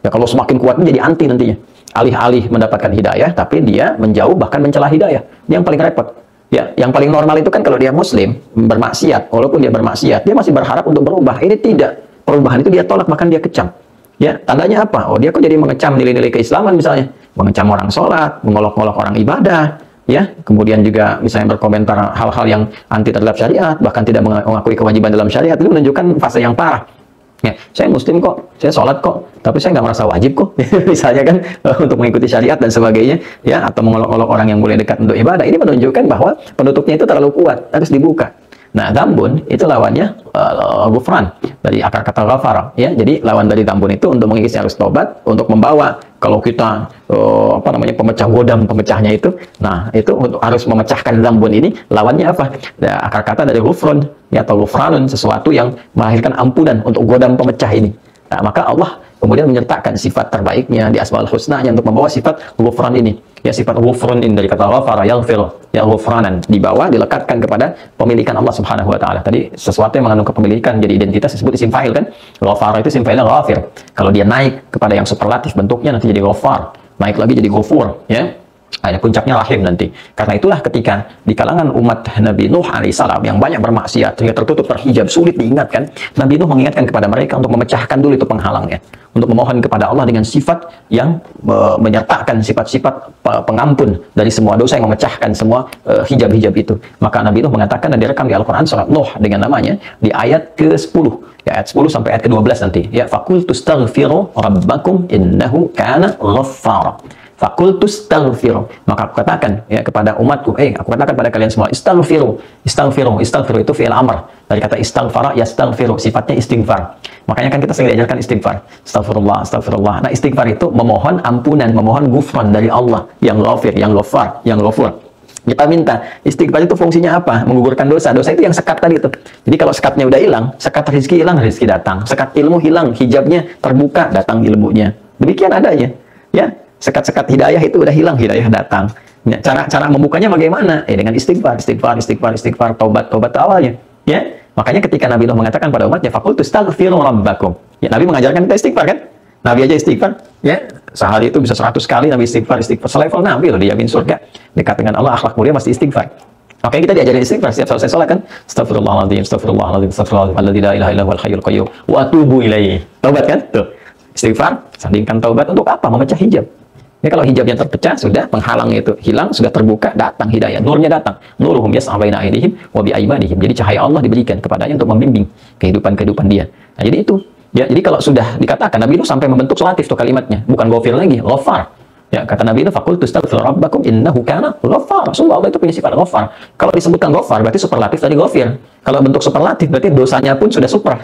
Ya, kalau semakin kuat menjadi anti nantinya. Alih-alih mendapatkan hidayah, tapi dia menjauh bahkan mencela hidayah. Ini yang paling repot. Ya, yang paling normal itu kan kalau dia muslim, bermaksiat, walaupun dia bermaksiat, dia masih berharap untuk berubah. Ini tidak. Perubahan itu dia tolak, bahkan dia kecam. Ya, tandanya apa? Oh, dia kok jadi mengecam nilai-nilai keislaman misalnya, mengecam orang sholat, mengolok-olok orang ibadah, ya. Kemudian juga misalnya berkomentar hal-hal yang anti terhadap syariat, bahkan tidak mengakui kewajiban dalam syariat. Itu menunjukkan fase yang parah. Ya, saya muslim kok, saya sholat kok, tapi saya nggak merasa wajib kok. Misalnya kan untuk mengikuti syariat dan sebagainya, ya, atau mengolok-olok orang yang boleh dekat untuk ibadah. Ini menunjukkan bahwa penutupnya itu terlalu kuat, harus dibuka. Nah, dambun itu lawannya ghufran, dari akar kata ghafara, ya. Jadi lawan dari dambun itu untuk mengikis harus tobat, untuk membawa kalau kita pemecah godam, pemecahnya itu. Nah, itu untuk harus memecahkan dambun ini, lawannya apa? Nah, akar kata dari ghufran, ya, atau ghufranun, sesuatu yang melahirkan ampunan untuk godam pemecah ini. Nah, maka Allah kemudian menyertakan sifat terbaiknya di Asmaul Husna-nya untuk membawa sifat ghufran ini. Ya, sifat ghufrun ini dari kata ghafara yaghfir, ya, ghufranan, dibawa, dilekatkan kepada pemilikan Allah Subhanahu wa taala. Tadi sesuatu yang mengandung kepemilikan jadi identitas disebut isim fa'il kan. Ghafara itu isim fa'ilnya ghafir. Kalau dia naik kepada yang superlatif bentuknya nanti jadi ghafar. Naik lagi jadi ghafur, ya. Ada puncaknya rahim nanti. Karena itulah ketika di kalangan umat Nabi Nuh alaihissalam yang banyak bermaksiat, sehingga tertutup, terhijab, sulit diingatkan, Nabi Nuh mengingatkan kepada mereka untuk memecahkan dulu itu penghalangnya, untuk memohon kepada Allah dengan sifat yang menyertakan sifat-sifat pengampun dari semua dosa, yang memecahkan semua hijab-hijab itu. Maka Nabi Nuh mengatakan, dan direkam di Al-Quran surat Nuh dengan namanya di ayat ke-10, ya, ayat 10 sampai ayat ke-12 nanti, ya, faqultu astaghfiru rabbakum innahu kana ghaffara. Fakultus taghfiru, maka aku katakan, ya, kepada umatku, aku katakan pada kalian semua, istaghfiru itu fi'il amr dari kata istaghfara, yastaghfiru, sifatnya istighfar. Makanya kan kita sering diajarkan istighfar, astagfirullah. Nah, istighfar itu memohon ampunan, memohon ghufran dari Allah yang ghafir, yang ghafar, yang ghafur. Kita minta istighfar itu fungsinya apa? Menggugurkan dosa. Dosa itu yang sekat tadi itu. Jadi kalau sekatnya udah hilang, sekat rezeki hilang, rezeki datang. Sekat ilmu hilang, hijabnya terbuka, datang ilmunya. Demikian adanya, ya. Sekat-sekat hidayah itu udah hilang, hidayah datang. Ya, cara membukanya bagaimana? Dengan istighfar, taubat awalnya. Ya, makanya ketika Nabi Nuh mengatakan pada umatnya, faqultu astaghfiru rabbakum. Ya, Nabi mengajarkan kita istighfar kan? Nabi aja istighfar, ya. Sehari itu bisa 100 kali Nabi istighfar. Selevel Nabi loh, dijamin surga. Dekat dengan Allah, akhlak mulia mesti istighfar. Oke, kita diajarin istighfar setiap selesai sholat kan? Astagfirullahaladzim, alladzi la ilaha illa huwal hayyul qayyum wa atubu ilaihi. Taubat kan? Tuh. Istighfar, sandingkan taubat untuk apa? Memecah hijab. Ya, kalau hijabnya terpecah, sudah penghalang itu hilang, sudah terbuka, datang hidayah, nurnya datang. Nuruhum yas'a baina aydihim wa bi aymanihim. Jadi cahaya Allah diberikan kepadanya untuk membimbing kehidupan dia. Nah, jadi itu. Ya, jadi kalau sudah dikatakan, Nabi Nuh sampai membentuk latif tuh kalimatnya, bukan ghafir lagi, ghafar. Ya, kata Nabi Nuh, faqultu astaghfiru rabbakum innahu kana ghafar. Rasulullah, Allah itu punya sifat ghafar. Kalau disebutkan ghafar berarti superlatif tadi ghafir. Kalau bentuk superlatif berarti dosanya pun sudah super.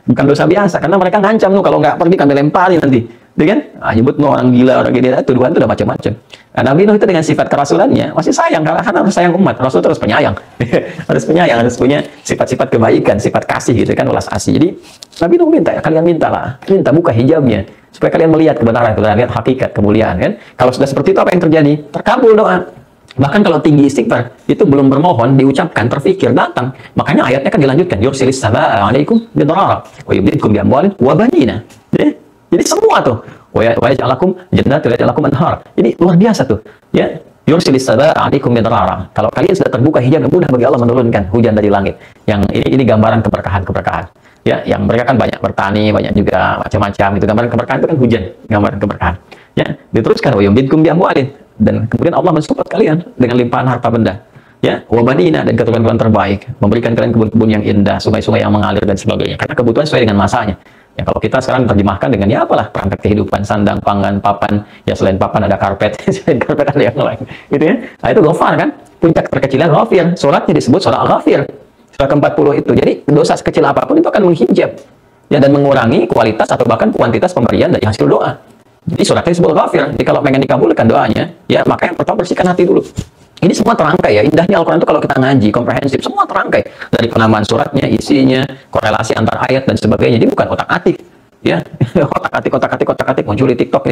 Bukan dosa biasa, karena mereka ngancam tuh kalau nggak pergi kami lemparin nanti. Dia kan? Nyebut orang gila, orang gini, tuduhan itu udah macam-macam. Nah, Nabi Nuh itu dengan sifat kerasulannya masih sayang, karena harus sayang umat. Rasul terus penyayang. Harus penyayang, harus punya sifat-sifat kebaikan, sifat kasih gitu kan, welas asih. Jadi Nabi Nuh minta, ya kalian mintalah, minta buka hijabnya supaya kalian melihat kebenaran, lihat hakikat, kemuliaan kan. Kalau sudah seperti itu apa yang terjadi? Terkabul doa. Bahkan kalau tinggi istighfar itu belum bermohon, diucapkan, terfikir, datang. Makanya ayatnya kan dilanjutkan, yursilis samaa 'alaikum bidarara wa yumdidkum bi amwalin wa banina. Jadi semua tuh, wa yaj'alakum jannatin wa yaj'alakum anhar. Ini luar biasa tuh, ya. Yursilis samaa 'alaikum bidarara. Kalau kalian sudah terbuka hijab, mudah bagi Allah menurunkan hujan dari langit. Yang ini gambaran keberkahan. Ya, yang mereka kan banyak bertani, banyak juga macam-macam itu. Gambaran keberkahan itu kan hujan, gambaran keberkahan. Ya, diteruskan wa yumdidkum bi amwalin. Dan kemudian Allah mensupport kalian dengan limpahan harta benda, ya, wabanina, dan keturunan terbaik, memberikan kalian kebun-kebun yang indah, sungai-sungai yang mengalir dan sebagainya, karena kebutuhan sesuai dengan masanya. Ya, kalau kita sekarang terjemahkan dengan ya apalah perangkat kehidupan, sandang, pangan, papan, ya selain papan ada karpet, selain karpet ada yang lain, gitu ya. Nah, itu ghafar kan, puncak terkecilan ghafir, suratnya disebut surat Al-Ghafir, surat ke-40 itu. Jadi dosa sekecil apapun itu akan menghijab, ya, dan mengurangi kualitas atau bahkan kuantitas pemberian dari hasil doa. Jadi suratnya disebut ghafir. Jadi kalau pengen dikabulkan doanya, ya makanya pertama bersihkan hati dulu. Ini semua terangkai ya. Indahnya Al-Quran itu kalau kita ngaji, komprehensif, semua terangkai. Dari penamaan suratnya, isinya, korelasi antar ayat dan sebagainya. Jadi bukan otak-atik. Ya, otak-atik, muncul di TikTok.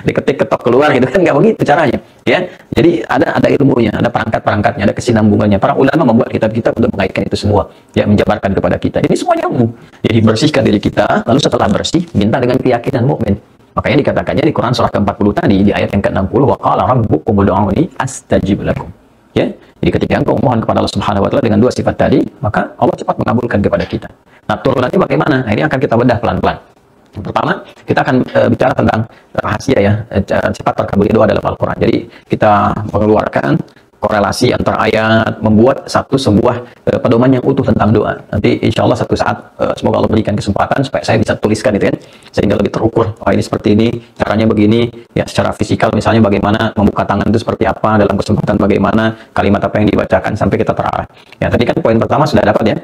Diketik, ketok keluar gitu kan. Nggak begitu caranya. Ya, jadi ada ilmunya, ada perangkat-perangkatnya, ada kesinambungannya. Para ulama membuat kitab-kitab untuk mengaitkan itu semua. Ya, menjabarkan kepada kita. Ini semua nyambung. Jadi bersihkan diri kita, lalu setelah bersih, minta dengan keyakinan mukmin. Makanya dikatakannya di Quran surah ke-40 tadi, di ayat yang ke-60, wa qala rabbukum ud'uni astajib lakum. Ya, jadi ketika engkau mohon kepada Allah Subhanahu wa taala dengan dua sifat tadi, maka Allah cepat mengabulkan kepada kita. Nah, turunannya bagaimana? Nah, ini akan kita bedah pelan-pelan. Yang pertama, kita akan bicara tentang rahasia ya, cepat terkabulnya doa dalam Al-Quran. Jadi kita mengeluarkan korelasi antara ayat, membuat sebuah pedoman yang utuh tentang doa. Nanti insya Allah satu saat semoga Allah berikan kesempatan supaya saya bisa tuliskan itu kan, sehingga lebih terukur. Oh, ini seperti ini, caranya begini, ya secara fisikal misalnya bagaimana membuka tangan itu seperti apa, dalam kesempatan bagaimana, kalimat apa yang dibacakan sampai kita terarah. Ya, tadi kan poin pertama sudah dapat ya,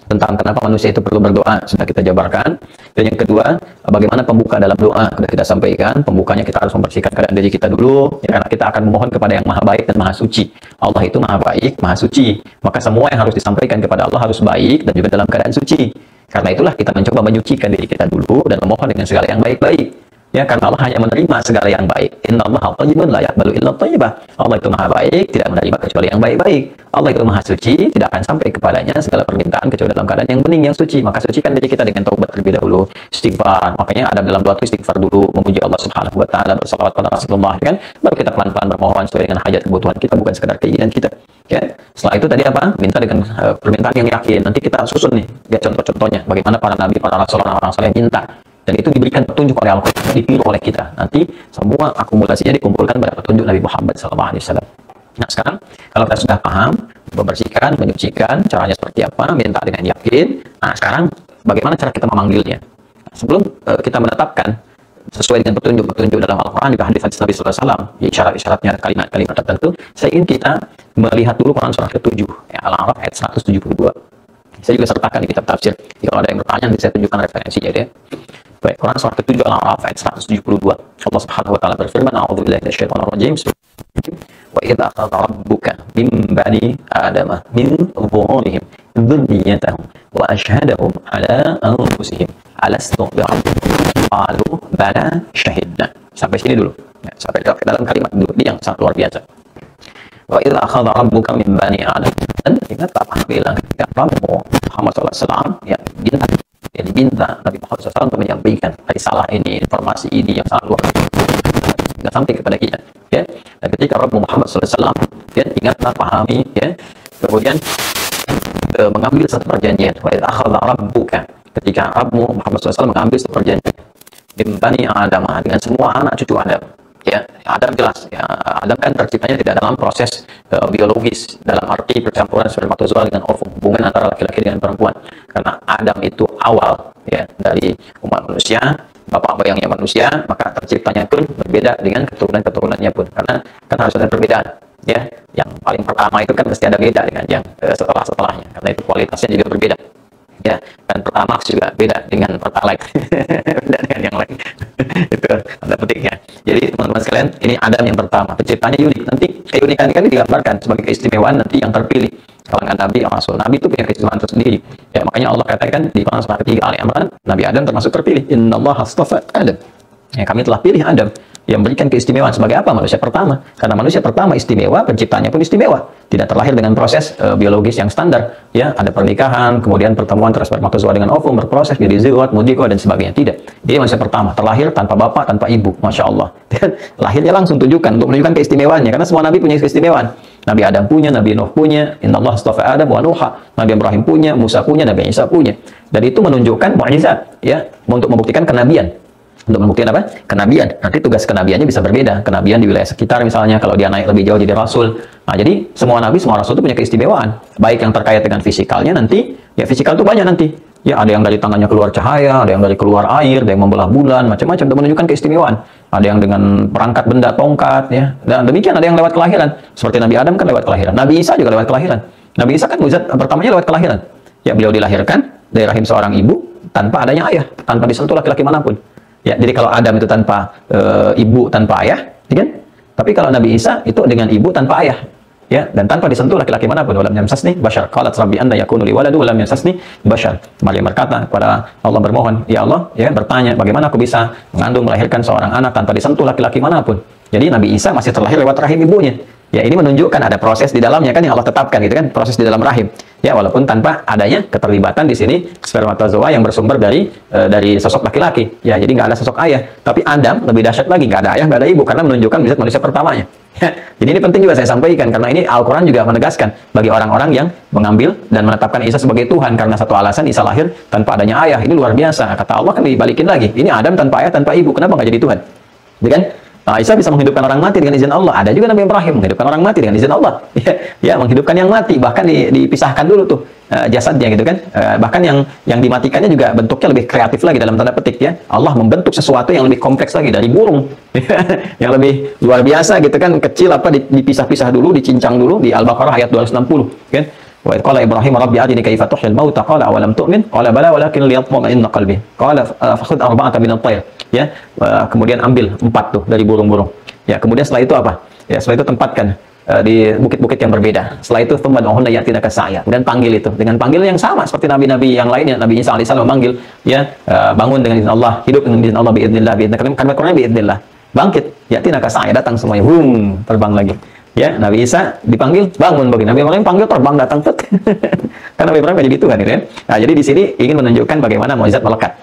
tentang kenapa manusia itu perlu berdoa, sudah kita jabarkan. Dan yang kedua, bagaimana pembuka dalam doa, sudah kita sampaikan. Pembukanya kita harus membersihkan keadaan diri kita dulu, ya, karena kita akan memohon kepada yang maha baik dan maha suci. Allah itu maha baik, maha suci. Maka semua yang harus disampaikan kepada Allah harus baik dan juga dalam keadaan suci. Karena itulah kita mencoba menyucikan diri kita dulu dan memohon dengan segala yang baik-baik. Ya, karena Allah hanya menerima segala yang baik. Innallaha thayyibun la yaqbalu illa thayyibah. Allah itu maha baik, tidak menerima kecuali yang baik-baik. Allah itu maha suci, tidak akan sampai kepadanya segala permintaan kecuali dalam keadaan yang bening, yang suci. Maka sucikan diri kita dengan taubat terlebih dahulu, istighfar. Makanya ada dalam doa istighfar dulu, memuji Allah Subhanahu wa taala, bersalawat pada Rasulullah, kan? Baru kita pelan-pelan bermohon sesuai dengan hajat kebutuhan kita, bukan sekedar keinginan kita. Ya. Setelah itu tadi apa? Minta dengan permintaan yang yakin. Nanti kita susun nih, ya, contoh-contohnya bagaimana para nabi, para rasul, orang-orang saleh minta. Dan itu diberikan petunjuk oleh Al-Quran, ditiru oleh kita. Nanti semua akumulasinya dikumpulkan pada petunjuk Nabi Muhammad SAW. Nah, sekarang kalau kita sudah paham, membersihkan, menyucikan, caranya seperti apa, minta dengan yakin. Nah, sekarang bagaimana cara kita memanggilnya? Sebelum kita menetapkan sesuai dengan petunjuk-petunjuk dalam Al-Quran, di hadis-hadis Nabi SAW, isyarat-isyaratnya, kalimat-kalimat tertentu, saya ingin kita melihat dulu Quran surah ke-7, ya, Al-A'raf ayat 172. Saya juga sertakan di kitab tafsir. Jadi kalau ada yang bertanya, nanti saya tunjukkan referensinya ya. Baik, Quran surah ke-7 Al-A'raf ayat 172. Allah Subhanahu wa taala berfirman, "A'udzubillahi minasyaitonir rajim. Wa idza akhadha rabbuka min bani adama min dhuhurihim dzurriyyatahum wa ashhadahum ala anfusihim alastu bi rabbikum qalu bala syahidna." Sampai sini dulu. Ya, sampai dalam kalimat dulu. Ini yang sangat luar biasa. Wa idza akhadha rabbuka min bani adam. Dan ingat apabila ketika Rabb Muhammad SAW ya diminta Nabi Muhammad SAW untuk menyampaikan risalah ini, informasi ini yang sangat luar biasa sampai kepada kita, ya. Dan ketika Rabb Muhammad SAW ya, ingatlah, pahami, ya, kemudian mengambil satu perjanjian. Wa idza akhadha rabbuka, ketika Rabb Muhammad SAW mengambil satu perjanjian min bani Adam, dengan semua anak cucu Adam, Ya, Adam jelas. Ya, Adam kan terciptanya tidak dalam proses biologis, dalam arti percampuran spermatozoa dengan ovum, hubungan antara laki-laki dengan perempuan. Karena Adam itu awal ya dari umat manusia, bapak bayangnya manusia, maka terciptanya pun berbeda dengan keturunan-keturunannya pun. Karena kan harus ada perbedaan. Ya, yang paling pertama itu kan mesti ada beda dengan yang setelah-setelahnya. Karena itu kualitasnya juga berbeda. Ya, dan Pertamax juga beda dengan Pertalite. Beda dengan yang lain. Itu tanda petiknya. Jadi teman-teman sekalian, ini Adam yang pertama, penciptanya unik. Nanti keunikan ini digambarkan sebagai keistimewaan nanti yang terpilih. Kalangan Nabi, Rasul. Nabi itu punya keistimewaan tersendiri. Ya, makanya Allah katakan di Quran surah ketiga Ali Imran, Nabi Adam termasuk terpilih. Innallaha astafa Adam. Ya, kami telah pilih Adam yang memberikan keistimewaan sebagai apa? Manusia pertama. Karena manusia pertama istimewa, penciptanya pun istimewa. Tidak terlahir dengan proses biologis yang standar. Ya, ada pernikahan, kemudian pertemuan antara spermatozoa dengan ovum, berproses jadi zigot, mudiko dan sebagainya. Tidak. Dia manusia pertama, terlahir tanpa bapak, tanpa ibu. Masya Allah. Dan lahirnya langsung tunjukkan untuk menunjukkan keistimewaannya. Karena semua nabi punya keistimewaan. Nabi Adam punya, Nabi Nuh punya, Innallaha astafa Adam wa Nuha. Nabi Ibrahim punya, Musa punya, Nabi Isa punya. Dan itu menunjukkan mukjizat, ya, untuk membuktikan kenabian. Untuk membuktikan apa? Kenabian. Nanti tugas kenabiannya bisa berbeda. Kenabian di wilayah sekitar misalnya, kalau dia naik lebih jauh jadi rasul. Nah, jadi semua nabi, semua rasul itu punya keistimewaan. Baik yang terkait dengan fisikalnya nanti, ya fisikal itu banyak nanti. Ya, ada yang dari tangannya keluar cahaya, ada yang dari keluar air, ada yang membelah bulan, macam-macam untuk menunjukkan keistimewaan. Ada yang dengan perangkat benda, tongkat, ya. Dan demikian ada yang lewat kelahiran. Seperti Nabi Adam kan lewat kelahiran. Nabi Isa juga lewat kelahiran. Nabi Isa kan mukjizat pertamanya lewat kelahiran. Ya, beliau dilahirkan dari rahim seorang ibu tanpa adanya ayah, tanpa disentuh laki-laki manapun. Ya, jadi kalau Adam itu tanpa ibu, tanpa ayah, ya kan? Tapi kalau Nabi Isa itu dengan ibu tanpa ayah, ya, dan tanpa disentuh laki-laki manapun. Walam yamsasni bashar. Qalat rabbi anna yakunu li waladu walam yamsasni bashar. Maryam berkata kepada Allah, bermohon, ya Allah, ya, bertanya, bagaimana aku bisa mengandung, melahirkan seorang anak tanpa disentuh laki-laki manapun. Jadi Nabi Isa masih terlahir lewat rahim ibunya. Ya, ini menunjukkan ada proses di dalamnya kan yang Allah tetapkan gitu kan, proses di dalam rahim. Ya, walaupun tanpa adanya keterlibatan di sini spermatozoa yang bersumber dari sosok laki-laki. Ya, jadi nggak ada sosok ayah. Tapi Adam lebih dahsyat lagi, nggak ada ayah, nggak ada ibu, karena menunjukkan mujizat manusia pertamanya. Ya, jadi ini penting juga saya sampaikan, karena ini Al-Quran juga menegaskan bagi orang-orang yang mengambil dan menetapkan Isa sebagai Tuhan karena satu alasan Isa lahir tanpa adanya ayah. Ini luar biasa. Kata Allah kan dibalikin lagi. Ini Adam tanpa ayah, tanpa ibu. Kenapa nggak jadi Tuhan? Gitu kan? Isa bisa menghidupkan orang mati dengan izin Allah. Ada juga Nabi Ibrahim menghidupkan orang mati dengan izin Allah. Ya, menghidupkan yang mati, bahkan dipisahkan dulu tuh jasadnya gitu kan. Bahkan yang dimatikannya juga bentuknya lebih kreatif lagi dalam tanda petik ya. Allah membentuk sesuatu yang lebih kompleks lagi dari burung. Yang lebih luar biasa gitu kan, kecil apa dipisah-pisah dulu, dicincang dulu di Al-Baqarah ayat 260 kan. Wa qala Ibrahim rabbi arini kaifa tuhyil mauta qala awalam tu'min qala bala walakin liyatma'inna qalbi qala fakhudh arba'atan min at-tayr ya, kemudian ambil 4 tuh dari burung-burung ya, kemudian setelah itu apa ya, setelah itu tempatkan di bukit-bukit yang berbeda. Setelah itu thumma yatinaka sa'ya, dan panggil itu dengan panggilan yang sama seperti nabi-nabi yang lainnya. Nabi Isa alaihissalam memanggil ya, bangun dengan izin Allah, hidup dengan izin Allah, biidznillah, karena Quran biidznillah, bangkit yatinaka sa'ya, datang semuanya, terbang lagi. Ya, Nabi Isa dipanggil bangun bagi Nabi Ibrahim, panggil terbang datang karena Nabi Ibrahim jadi Tuhan gitu kan. Nah, jadi di sini ingin menunjukkan bagaimana mukjizat melekat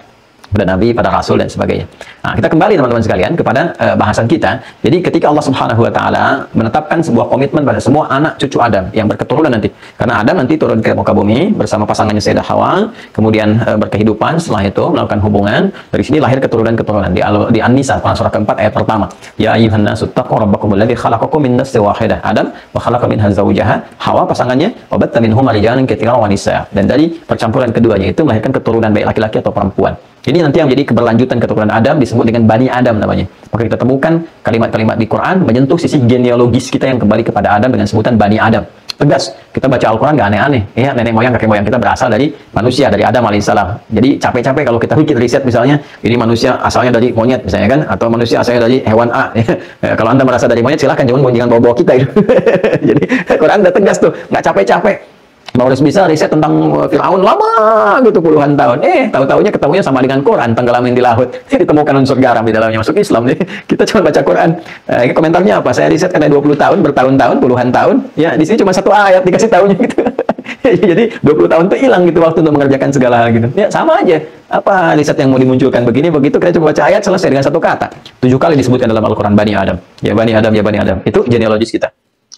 pada Nabi, pada Rasul dan sebagainya. Nah, kita kembali teman-teman sekalian kepada bahasan kita. Jadi ketika Allah Subhanahu Wa Taala menetapkan sebuah komitmen pada semua anak cucu Adam yang berketurunan nanti, karena Adam nanti turun ke muka bumi bersama pasangannya Sayyidah Hawa, kemudian berkehidupan, setelah itu melakukan hubungan, dari sini lahir keturunan-keturunan di An-Nisa surah keempat ayat pertama. Ya ayyuhan nasu taqu rabbakum alladzi khalaqakum min nafsin wahidah. Adam wa khalaqa minha zawjaha, Hawa pasangannya, wa batta minhuma rijalan katsiran wa nisaa. Dan dari percampuran keduanya itu melahirkan keturunan baik laki-laki atau perempuan. Ini nanti yang menjadi keberlanjutan keturunan Adam disebut dengan Bani Adam namanya. Maka kita temukan kalimat-kalimat di Quran menyentuh sisi genealogis kita yang kembali kepada Adam dengan sebutan Bani Adam. Tegas, kita baca Al-Quran gak aneh-aneh. Ya, nenek moyang, kakek moyang kita berasal dari manusia, dari Adam alaihissalam. Jadi capek-capek kalau kita bikin riset misalnya, ini manusia asalnya dari monyet misalnya kan, atau manusia asalnya dari hewan A. Ya, kalau Anda merasa dari monyet silahkan, jangan bawa-bawa kita itu. Jadi Quran udah tegas tuh, nggak capek-capek. Mau harus bisa riset tentang Fir'aun lama gitu puluhan tahun. Tahu-tahunya ketemunya sama dengan Quran, tenggelam di laut. Ditemukan unsur garam di dalamnya, masuk Islam nih. Kita cuma baca Quran. Komentarnya apa? Saya riset karena 20 tahun, bertahun-tahun, puluhan tahun. Ya, di sini cuma 1 ayat dikasih tahunya gitu. Jadi 20 tahun itu hilang gitu waktu untuk mengerjakan segala hal gitu. Ya, sama aja. Apa riset yang mau dimunculkan begini begitu, kita coba baca ayat selesai dengan 1 kata. 7 kali disebutkan dalam Al-Quran Bani Adam. Ya Bani Adam, ya Bani Adam. Itu genealogis kita.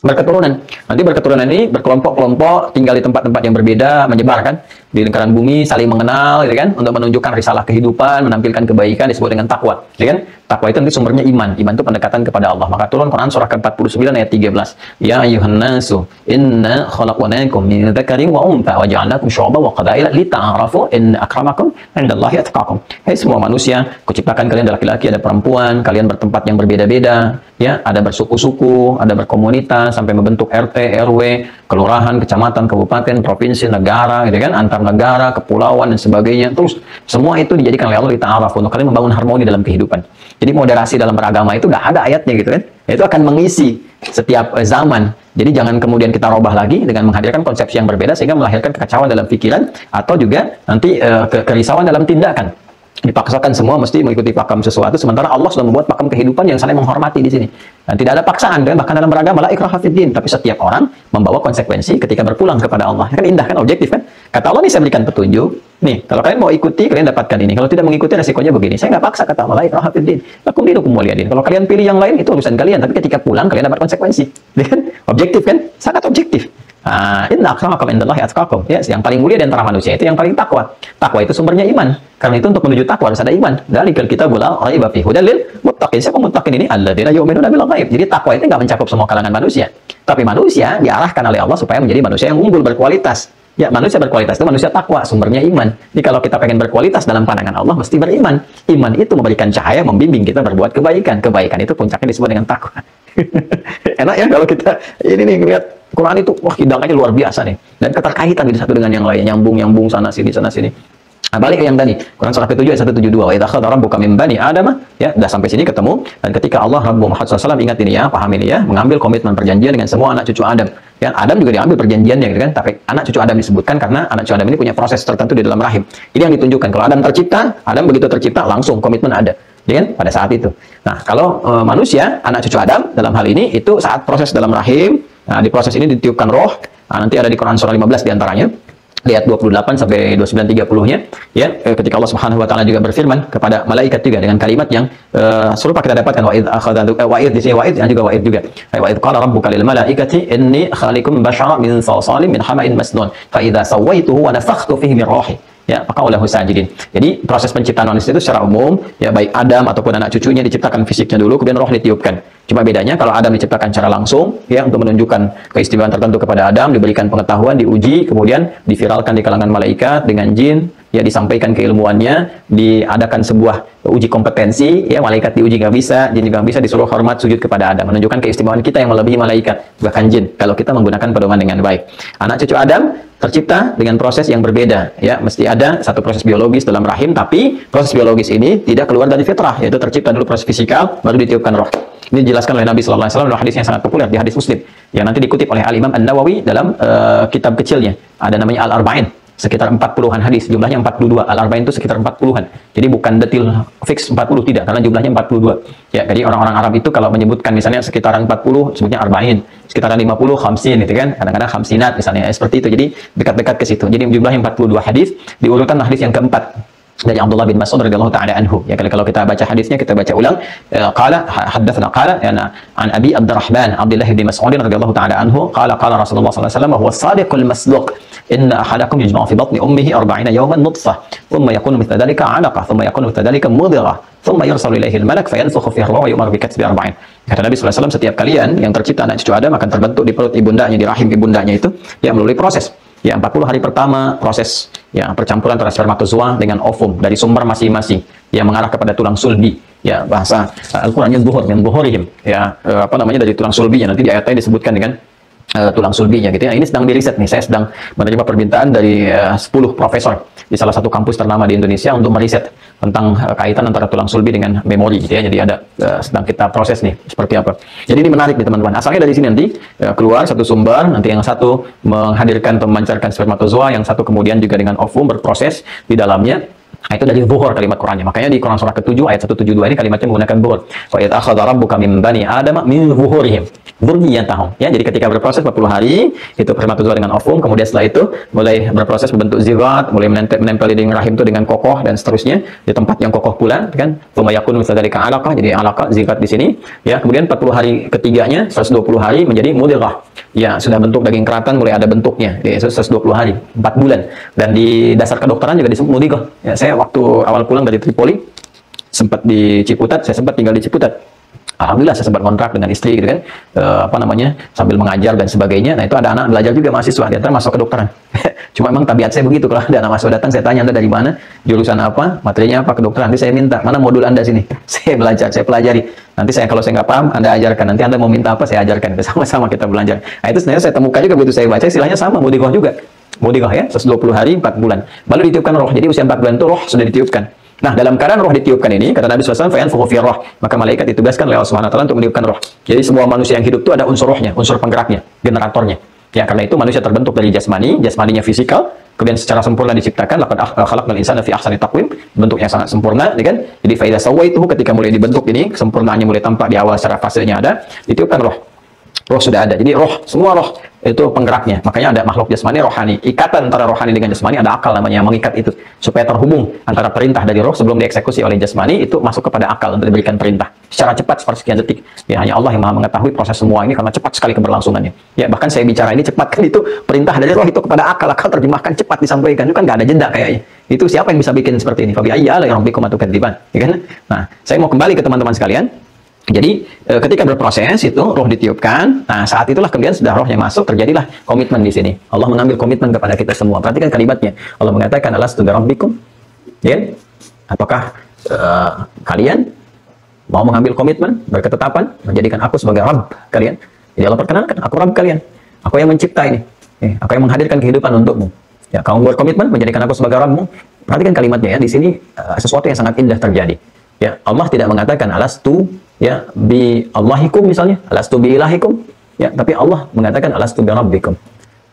Berketurunan. Nanti berketurunan ini berkelompok-kelompok, tinggal di tempat-tempat yang berbeda, menyebar kan. di lingkaran bumi saling mengenal, gitu kan, untuk menunjukkan risalah kehidupan, menampilkan kebaikan disebut dengan takwa, gitu kan. Takwa itu nanti sumbernya iman. Iman itu pendekatan kepada Allah. Maka turun Quran surah ke-49 ayat 13. Ya ayyuhan nasu inna khalaqnakum min dzakarin wa untha wa ja'alnakum syu'uban wa qabaila lita'arafu inna akramakum 'indallahi atqakum. Hai semua manusia, kuciptakan kalian ada laki-laki, ada perempuan, kalian bertempat yang berbeda-beda, ya, ada bersuku-suku, ada berkomunitas sampai membentuk RT, RW, kelurahan, kecamatan, kabupaten, provinsi, negara, gitu kan, antar negara, kepulauan dan sebagainya. Terus semua itu dijadikan oleh Allah lita'arafu, untuk kalian membangun harmoni dalam kehidupan. Jadi moderasi dalam beragama itu nggak ada ayatnya, gitu kan. Itu akan mengisi setiap zaman. Jadi jangan kemudian kita robah lagi dengan menghadirkan konsepsi yang berbeda sehingga melahirkan kekacauan dalam pikiran atau juga nanti kerisauan dalam tindakan. Dipaksakan semua mesti mengikuti pakem sesuatu, sementara Allah sudah membuat pakem kehidupan yang saling menghormati di sini. Dan tidak ada paksaan, kan? Bahkan dalam beragama la ikraha fid din, tapi setiap orang membawa konsekuensi ketika berpulang kepada Allah. Kan indah, kan, objektif, kan? Kata Allah, nih saya berikan petunjuk. Nih, kalau kalian mau ikuti, kalian dapatkan ini. Kalau tidak mengikuti, resikonya begini. Saya nggak paksa, kata Allah, la ikraha fid din. Lakum dinukum waliyadin. Kalau kalian pilih yang lain, itu urusan kalian. Tapi ketika pulang, kalian dapat konsekuensi. Kan? Objektif, kan? Sangat objektif. Inna akramakum indallahi atqakum. Ya, yang paling mulia di antara manusia itu yang paling takwa. Takwa itu sumbernya iman. Karena itu untuk menuju takwa harus ada iman. Dzalikal kitabul la raiba fihi hudal lil muttaqin. Siapa muttaqin ini? Alladzina yu'minuna bil ghaib. Jadi takwa itu nggak mencakup semua kalangan manusia. Tapi manusia diarahkan oleh Allah supaya menjadi manusia yang unggul, berkualitas. Ya, manusia berkualitas itu manusia takwa, sumbernya iman. Jadi kalau kita pengen berkualitas dalam pandangan Allah, mesti beriman. Iman itu memberikan cahaya, membimbing kita berbuat kebaikan. Kebaikan itu puncaknya disebut dengan takwa. Enak ya kalau kita ini nih ngeliat Quran itu, wah, hidangannya luar biasa nih. Dan keterkaitan di satu dengan yang lain, nyambung sana sini sana sini. Nah, balik ke yang tadi, Quran surah ke-7 ayat 172. Wa idza akhadha rabbuka min bani Adam, ya, udah sampai sini ketemu. Dan ketika Allah Rabbu Muhammad SAW, ingat ini ya, paham ini ya, mengambil komitmen perjanjian dengan semua anak cucu Adam. Ya, Adam juga diambil perjanjiannya, gitu kan? Tapi anak cucu Adam disebutkan karena anak cucu Adam ini punya proses tertentu di dalam rahim. Ini yang ditunjukkan. Kalau Adam tercipta, Adam begitu tercipta langsung komitmen ada. Ya kan? Pada saat itu. Nah, kalau manusia, anak cucu Adam dalam hal ini itu saat proses dalam rahim. Nah, di proses ini ditiupkan roh. Nah, nanti ada di Quran surah 15 diantaranya. Lihat 28 sampai 29-30-nya, ya, ketika Allah Subhanahu wa taala juga berfirman kepada malaikat juga dengan kalimat yang serupa kita dapatkan, wa'id akhadha wa'id di sini, wa'id dan juga wa'id juga. Wa'id qala rabbuka lil malaikati inni khaliqum bashara min salsalin min hama'in masnun fa idza sawaituhu wa nafakhtu fihi min ruhi. Ya, maka olehhu sajidin. Jadi proses penciptaan manusia itu secara umum, ya, baik Adam ataupun anak cucunya diciptakan fisiknya dulu, kemudian roh ditiupkan. Cuma bedanya kalau Adam diciptakan secara langsung, ya, untuk menunjukkan keistimewaan tertentu kepada Adam, diberikan pengetahuan, diuji, kemudian diviralkan di kalangan malaikat dengan jin, ya, disampaikan keilmuannya, diadakan sebuah uji kompetensi, ya, malaikat diuji nggak bisa, jin juga nggak bisa, disuruh hormat sujud kepada Adam, menunjukkan keistimewaan kita yang melebihi malaikat, bahkan jin, kalau kita menggunakan pedoman dengan baik. Anak cucu Adam tercipta dengan proses yang berbeda, ya, mesti ada satu proses biologis dalam rahim, tapi proses biologis ini tidak keluar dari fitrah, yaitu tercipta dulu proses fisikal, baru ditiupkan roh. Ini dijelaskan oleh Nabi Sallallahu Alaihi Wasallam dalam hadis yang sangat populer, di hadis Muslim, yang nanti dikutip oleh Al Imam An-Nawawi dalam kitab kecilnya, ada namanya Al-Arba'in, sekitar 40-an hadis, jumlahnya 42. Al-Arba'in itu sekitar 40-an. Jadi bukan detil fix 40, tidak, karena jumlahnya 42. Ya, jadi orang-orang Arab itu kalau menyebutkan misalnya sekitaran 40, sebutnya Arba'in. Sekitaran 50, khamsin, gitu kan. Kadang-kadang khamsinat misalnya, seperti itu. Jadi dekat-dekat ke situ. Jadi jumlahnya 42 hadis, diurutkan hadis yang keempat dari Abdullah bin Mas'ud radhiyallahu taala anhu. Ya, kalau kita baca hadisnya, kita baca ulang. Qala haddatsana qala an Abi Abdurrahman Abdullah bin Mas'ud radhiyallahu taala anhu qala qala Rasulullah sallallahu alaihi wasallam huwa as-sadiqul masduq inna ahadakum yajma'u fi batni ummihi 40 yawman nutfah thumma yakunu mithla dhalika 'alaqah thumma yakunu mithla dhalika mudghah thumma yursalu ilaihi al-malak fayanfukhu fihi ar-ruh wa yu'maru bi katbi 40. Kata Nabi sallallahu alaihi wasallam, setiap kalian yang tercipta anak cucu Adam akan terbentuk di perut ibundanya, di rahim ibundanya itu, ya, melalui proses. Ya, 40 hari pertama proses, ya, percampuran antara spermatozoa dengan ovum dari sumber masing-masing yang mengarah kepada tulang sulbi. Ya, bahasa Al-Qur'annya zuhur, min zuhurihim. Ya, apa namanya, dari tulang sulbinya. Nanti di ayatnya disebutkan dengan tulang sulbinya, gitu ya. Ini sedang diriset nih. Saya sedang menerima permintaan dari 10 profesor di salah satu kampus ternama di Indonesia untuk meriset tentang kaitan antara tulang sulbi dengan memori, gitu ya. Jadi ada sedang kita proses nih seperti apa. Jadi ini menarik nih teman-teman. Asalnya dari sini nanti keluar satu sumber, nanti yang satu menghadirkan atau memancarkan spermatozoa, yang satu kemudian juga dengan ovum berproses di dalamnya. Nah, itu dari zuhur kalimat Qur'annya. Makanya di Quran surah ke-7 ayat 172 ini kalimatnya menggunakan zuhur. Wa idza akhadha rabbuka min bani Adama min zuhurihim dzurriyyatahum. Ya, jadi ketika berproses 40 hari itu spermatozoa dengan ovum, kemudian setelah itu mulai berproses membentuk zigot, mulai menempel di rahim itu dengan kokoh dan seterusnya di tempat yang kokoh pula, kan? Tsumma yakunu mithla dzalika 'alaqah, jadi 'alaqah zigot di sini, ya. Kemudian 40 hari ketiganya 120 hari menjadi mudghah. Ya, sudah bentuk daging keratan, mulai ada bentuknya. Di 120 hari, 4 bulan. Dan di dasar kedokteran juga disebut mudghah. Ya, saya waktu awal pulang dari Tripoli, sempat di Ciputat, saya sempat tinggal di Ciputat. Alhamdulillah saya sempat kontrak dengan istri gitu kan, sambil mengajar dan sebagainya. Nah itu ada anak belajar juga mahasiswa, di antara masuk kedokteran. Cuma memang tabiat saya begitu, kalau ada anak mahasiswa datang saya tanya, Anda dari mana, jurusan apa, materinya apa, kedokteran. Nanti saya minta, mana modul Anda sini, saya belajar, saya pelajari. Nanti kalau saya nggak paham, Anda ajarkan. Nanti Anda mau minta apa, saya ajarkan. Sama-sama kita belajar. Nah itu sebenarnya saya temukan juga begitu saya baca, istilahnya sama, mudghah juga. Mudghah ya, 120 hari, 4 bulan. Baru ditiupkan roh. Jadi usia 4 bulan itu roh sudah ditiupkan. Nah, dalam keadaan roh ditiupkan ini, kata Nabi SAW, فَيَنْفُخُ فِي الرُّوحِ, maka malaikat ditugaskan oleh Allah SWT untuk meniupkan roh. Jadi semua manusia yang hidup itu ada unsur rohnya, unsur penggeraknya, generatornya. Ya, karena itu manusia terbentuk dari jasmani, jasmaninya fisikal, kemudian secara sempurna diciptakan, laqad khalaqnal insana fi ahsani taqwim, bentuknya sangat sempurna, ya kan? Jadi fa idza sawaituhu, ketika mulai dibentuk ini, kesempurnaannya mulai tampak di awal secara fasenya ada, ditiupkan roh. Roh sudah ada. Jadi roh, semua roh itu penggeraknya. Makanya ada makhluk jasmani, rohani. Ikatan antara rohani dengan jasmani, ada akal namanya yang mengikat itu. Supaya terhubung antara perintah dari roh sebelum dieksekusi oleh jasmani, itu masuk kepada akal untuk diberikan perintah. Secara cepat, sepersekian detik. Ya, hanya Allah yang maha mengetahui proses semua ini karena cepat sekali keberlangsungannya. Ya, bahkan saya bicara ini cepat kan, itu perintah dari roh itu kepada akal. Akal terjemahkan cepat disampaikan. Itu kan nggak ada jeda kayaknya. Itu siapa yang bisa bikin seperti ini? Fabi ayyi ala'i rabbikum tukadziban. Ya kan? Nah, saya mau kembali ke teman-teman sekalian. Jadi ketika berproses itu roh ditiupkan, nah saat itulah kemudian sudah rohnya masuk, terjadilah komitmen di sini. Allah mengambil komitmen kepada kita semua. Perhatikan kalimatnya. Allah mengatakan, alastu birabbikum, ya? Apakah kalian mau mengambil komitmen, berketetapan, menjadikan aku sebagai Rabb kalian? Jadi Allah perkenalkan, aku Rabb kalian, aku yang mencipta ini, aku yang menghadirkan kehidupan untukmu. Ya, kamu berkomitmen menjadikan aku sebagai Rabbmu. Perhatikan kalimatnya ya. Di sini sesuatu yang sangat indah terjadi. Ya, Allah tidak mengatakan alastu ya bi Allahikum misalnya, alastu bi ilahikum, ya, tapi Allah mengatakan alastu bi rabbikum.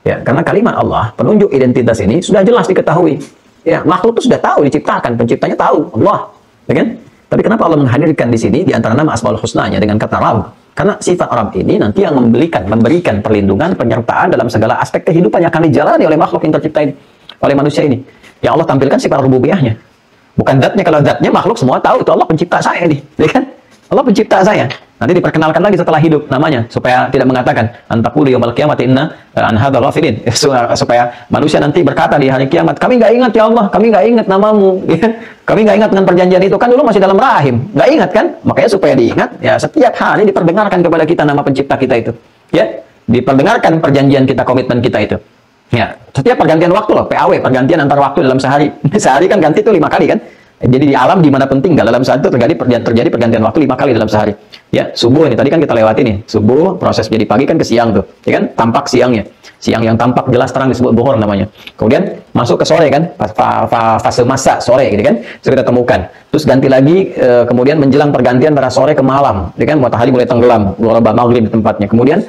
Ya, karena kalimat Allah, penunjuk identitas ini sudah jelas diketahui. Ya, makhluk itu sudah tahu, diciptakan, penciptanya tahu, Allah, ya kan? Tapi kenapa Allah menghadirkan di sini di antara nama Asmaul Husnanya dengan kata Rabb? Karena sifat Rabb ini nanti yang memberikan perlindungan, penyertaan dalam segala aspek kehidupan yang akan dijalani oleh makhluk yang tercipta ini, oleh manusia ini. Yang Allah tampilkan sifat rububiyahnya. Bukan zatnya, kalau zatnya makhluk semua tahu, itu Allah pencipta saya nih, ya kan? Allah pencipta saya. Nanti diperkenalkan lagi setelah hidup namanya, supaya tidak mengatakan antaqulu yaumil qiyamati inna an hadzal ghafilin, supaya manusia nanti berkata di hari kiamat, kami nggak ingat ya Allah, kami nggak ingat namamu, ya? Kami nggak ingat dengan perjanjian itu, kan dulu masih dalam rahim, nggak ingat kan? Makanya supaya diingat, ya setiap hari diperdengarkan kepada kita nama pencipta kita itu, ya, diperdengarkan perjanjian kita, komitmen kita itu. Ya, setiap pergantian waktu loh, PAW, pergantian antar waktu dalam sehari. Sehari kan ganti itu 5 kali kan? Jadi di alam di mana penting dalam saat itu terjadi pergantian waktu 5 kali dalam sehari. Ya, subuh ini tadi kan kita lewati nih. Subuh proses jadi pagi kan ke siang tuh, ya kan? Tampak siangnya. Siang yang tampak jelas terang disebut zuhur namanya. Kemudian masuk ke sore kan? Fase masa sore gitu kan? Itu kita temukan. Terus ganti lagi kemudian menjelang pergantian antara sore ke malam, ya kan? Matahari mulai tenggelam, ghoroba maghrib di tempatnya. Kemudian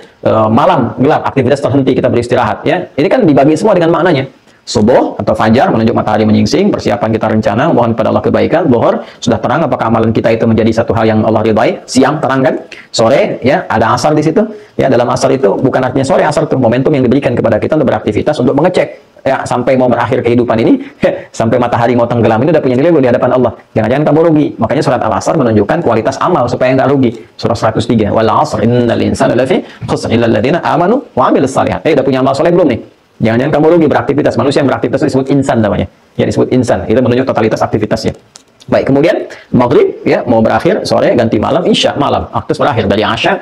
malam gelap, aktivitas terhenti, kita beristirahat ya. Ini kan dibagi semua dengan maknanya. Subuh atau fajar menunjuk matahari menyingsing, persiapan kita rencana, mohon pada Allah kebaikan. Zuhur sudah terang, apakah amalan kita itu menjadi satu hal yang Allah ridhai. Siang terang kan? Sore ya ada asar di situ. Ya, dalam asar itu bukan artinya sore, asar itu momentum yang diberikan kepada kita untuk beraktivitas, untuk mengecek ya sampai mau berakhir kehidupan ini, sampai matahari mau tenggelam ini udah punya nilai di hadapan Allah. Jangan-jangan kamu rugi. Makanya surat Al-Asr menunjukkan kualitas amal supaya nggak rugi. Surah 103. Wal 'asr innal insana lafi khusr illa alladziina aamanu wa 'amilus shalihat. Udah punya amal soleh belum nih? Jangan-jangan kamu rugi beraktivitas. Manusia yang beraktivitas disebut insan namanya. Ya, disebut insan. Itu menunjuk totalitas aktivitasnya. Baik, kemudian maghrib ya mau berakhir, sore ganti malam, isya malam. Aktus berakhir dari asya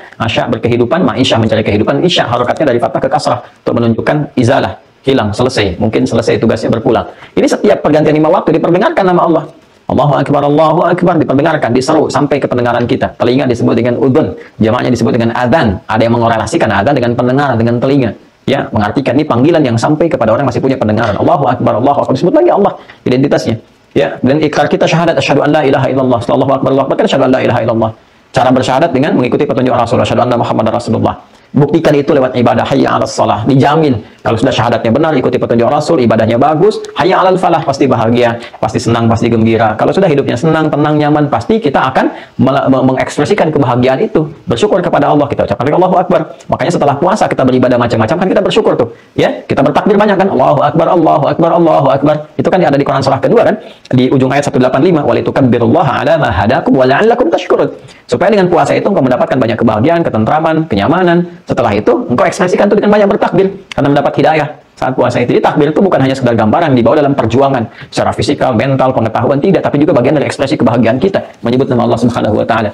berkehidupan, ma'isya mencari kehidupan, isya harokatnya dari fathah ke kasrah untuk menunjukkan izalah, hilang, selesai. Mungkin selesai tugasnya berpulang. Ini setiap pergantian 5 waktu diperdengarkan nama Allah. Allahu Akbar diperdengarkan, diseru sampai ke pendengaran kita. Telinga disebut dengan udhun, jamaknya disebut dengan adzan. Ada yang mengorelasikan adzan dengan pendengaran, dengan telinga. Ya, mengartikan ini panggilan yang sampai kepada orang yang masih punya pendengaran. Allahu Akbar, Allahu Akbar. Disebut lagi Allah, identitasnya. Ya, dan ikrar kita syahadat asyhadu an la ilaha illallah. Allahu Akbar, Allahu Akbar, kan asyhadu an la ilaha illallah. Cara bersyahadat dengan mengikuti petunjuk Rasulullah, asyhadu anna Muhammadar Rasulullah. Buktikan itu lewat ibadah hayya 'alas shalah. Dijamin Kalau sudah syahadatnya benar, ikuti petunjuk Rasul, ibadahnya bagus, hayya 'alal falah, pasti bahagia, pasti senang, pasti gembira. Kalau sudah hidupnya senang, tenang, nyaman, pasti kita akan mengekspresikan kebahagiaan itu. Bersyukur kepada Allah, kita ucapkan Allahu Akbar. Makanya setelah puasa kita beribadah macam-macam kan kita bersyukur tuh. Ya, kita bertakbir banyak kan, Allahu Akbar, Allahu Akbar, Allahu Akbar. Itu kan ada di Quran surah kedua kan, di ujung ayat 185, walitukabbirullaha 'ala ma hadakum wa la'allakum tashkurun. Supaya dengan puasa itu engkau mendapatkan banyak kebahagiaan, ketentraman, kenyamanan. Setelah itu engkau ekspresikan itu dengan banyak bertakbir karena mendapat hidayah saat puasa itu. Jadi takbir itu bukan hanya sekedar gambaran dibawa dalam perjuangan secara fisikal, mental, pengetahuan, tidak, tapi juga bagian dari ekspresi kebahagiaan kita menyebut nama Allah Subhanahu wa taala.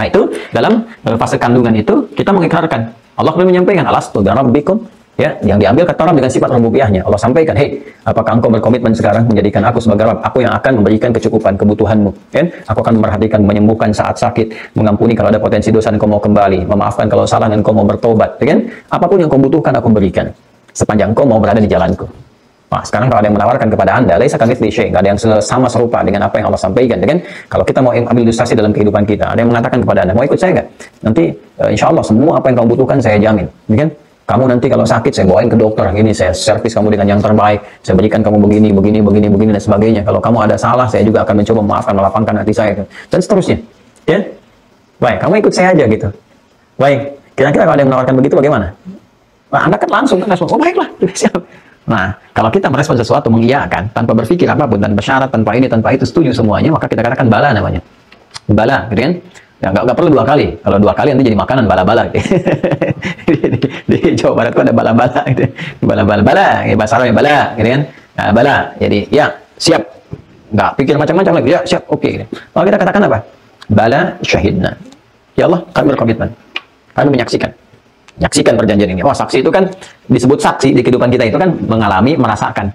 Nah, itu dalam fase kandungan itu kita mengikrarkan. Allah kemudian menyampaikan alastu bi rabbikum, ya, yang diambil kata Rabb dengan sifat rububiyahnya. Allah sampaikan, "Hei, apakah engkau berkomitmen sekarang menjadikan aku sebagai Rabb? Aku yang akan memberikan kecukupan kebutuhanmu, kan? Aku akan memperhatikan, menyembuhkan saat sakit, mengampuni kalau ada potensi dosa dan engkau mau kembali, memaafkan kalau salah dan engkau mau bertobat, kan? Apapun yang kau butuhkan aku berikan, sepanjang engkau mau berada di jalanku." Nah, sekarang kalau ada yang menawarkan kepada Anda, laisa kamitslihi syai', enggak ada yang sama serupa dengan apa yang Allah sampaikan, kan? Kalau kita mau ambil ilustrasi dalam kehidupan kita, ada yang mengatakan kepada Anda, "Mau ikut saya enggak? Nanti insya Allah semua apa yang kamu butuhkan saya jamin." Kan? Kamu nanti kalau sakit saya bawain ke dokter, ini saya servis kamu dengan yang terbaik, saya berikan kamu begini, begini, begini, begini dan sebagainya. Kalau kamu ada salah, saya juga akan mencoba memaafkan, melapangkan hati saya, dan seterusnya. Ya, baik, kamu ikut saya aja gitu. Baik, kira-kira kalau ada yang menawarkan begitu bagaimana? Nah, Anda kan langsung kan, oh baiklah, siap. Nah, kalau kita merespon sesuatu, mengiyakan tanpa berpikir apapun, tanpa syarat, tanpa ini, tanpa itu, setuju semuanya, maka kita katakan bala namanya. Bala, gitu kan? Ya, nggak perlu 2 kali. Kalau 2 kali nanti jadi makanan bala-bala. Gitu. di Jawa Barat itu ada bala-bala. Gitu. Bala-bala, ya, bahasa Arabnya bala, gitu kan? Nah, bala. Jadi, ya, siap. Nggak pikir macam-macam lagi. Ya, siap, oke. Gitu. Lalu kita katakan apa? Bala syahidna. Ya Allah, kami berkomitmen. Kami menyaksikan. Menyaksikan perjanjian ini. Oh, saksi itu kan disebut saksi di kehidupan kita itu kan mengalami, merasakan.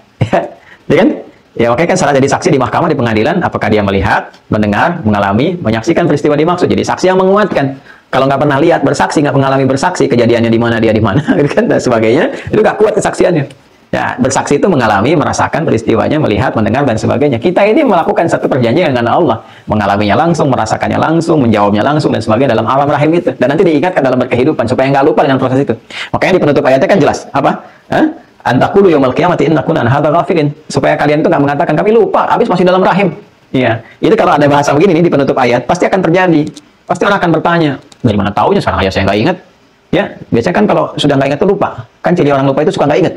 Ya kan? Ya, oke kan, salah jadi saksi di mahkamah, di pengadilan, apakah dia melihat, mendengar, mengalami, menyaksikan peristiwa dimaksud. Jadi saksi yang menguatkan. Kalau nggak pernah lihat bersaksi, nggak mengalami bersaksi, kejadiannya di mana, dia di mana, kan, dan sebagainya, itu nggak kuat kesaksiannya. Ya, bersaksi itu mengalami, merasakan peristiwanya, melihat, mendengar, dan sebagainya. Kita ini melakukan satu perjanjian dengan Allah. Mengalaminya langsung, merasakannya langsung, menjawabnya langsung, dan sebagainya dalam alam rahim itu. Dan nanti diikatkan dalam berkehidupan, supaya nggak lupa dengan proses itu. Makanya di penutup ayatnya kan jelas. Apa? Antakulu yaumil qiyamati inna kunna an hadza ghafilin, supaya kalian itu nggak mengatakan kami lupa, habis masih dalam rahim. Iya, itu kalau ada bahasa begini nih di penutup ayat pasti akan terjadi. Pasti orang akan bertanya, dari mana taunya sekarang ayat saya nggak ingat? Ya, biasanya kan kalau sudah nggak ingat itu lupa. Kan ciri orang lupa itu suka nggak ingat.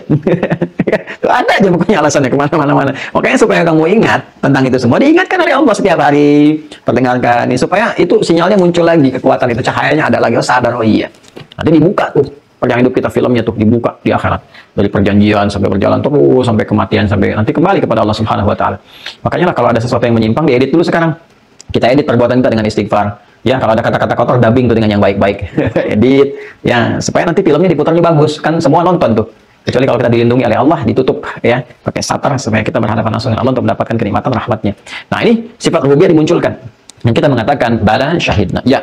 Ada aja pokoknya alasannya kemana-mana. Makanya supaya kamu ingat tentang itu semua, diingatkan oleh Allah setiap hari. Perdengarkan ini supaya itu sinyalnya muncul lagi, kekuatan itu, cahayanya ada lagi. Oh, sadar, oh iya. Nanti dibuka tuh. Perjalanan hidup kita, filmnya tuh dibuka di akhirat, dari perjanjian sampai berjalan terus sampai kematian, sampai nanti kembali kepada Allah Subhanahu wa taala. Makanya lah kalau ada sesuatu yang menyimpang, diedit dulu sekarang. Kita edit perbuatan kita dengan istighfar. Ya, kalau ada kata-kata kotor, dubbing tuh dengan yang baik-baik. Edit ya, supaya nanti filmnya diputarnya bagus, kan semua nonton tuh. Kecuali kalau kita dilindungi oleh Allah, ditutup ya pakai satar supaya kita berhadapan langsung dengan Allah untuk mendapatkan kenikmatan rahmatnya. Nah, ini sifat rububiyah dimunculkan. Yang kita mengatakan bala syahidna. Ya,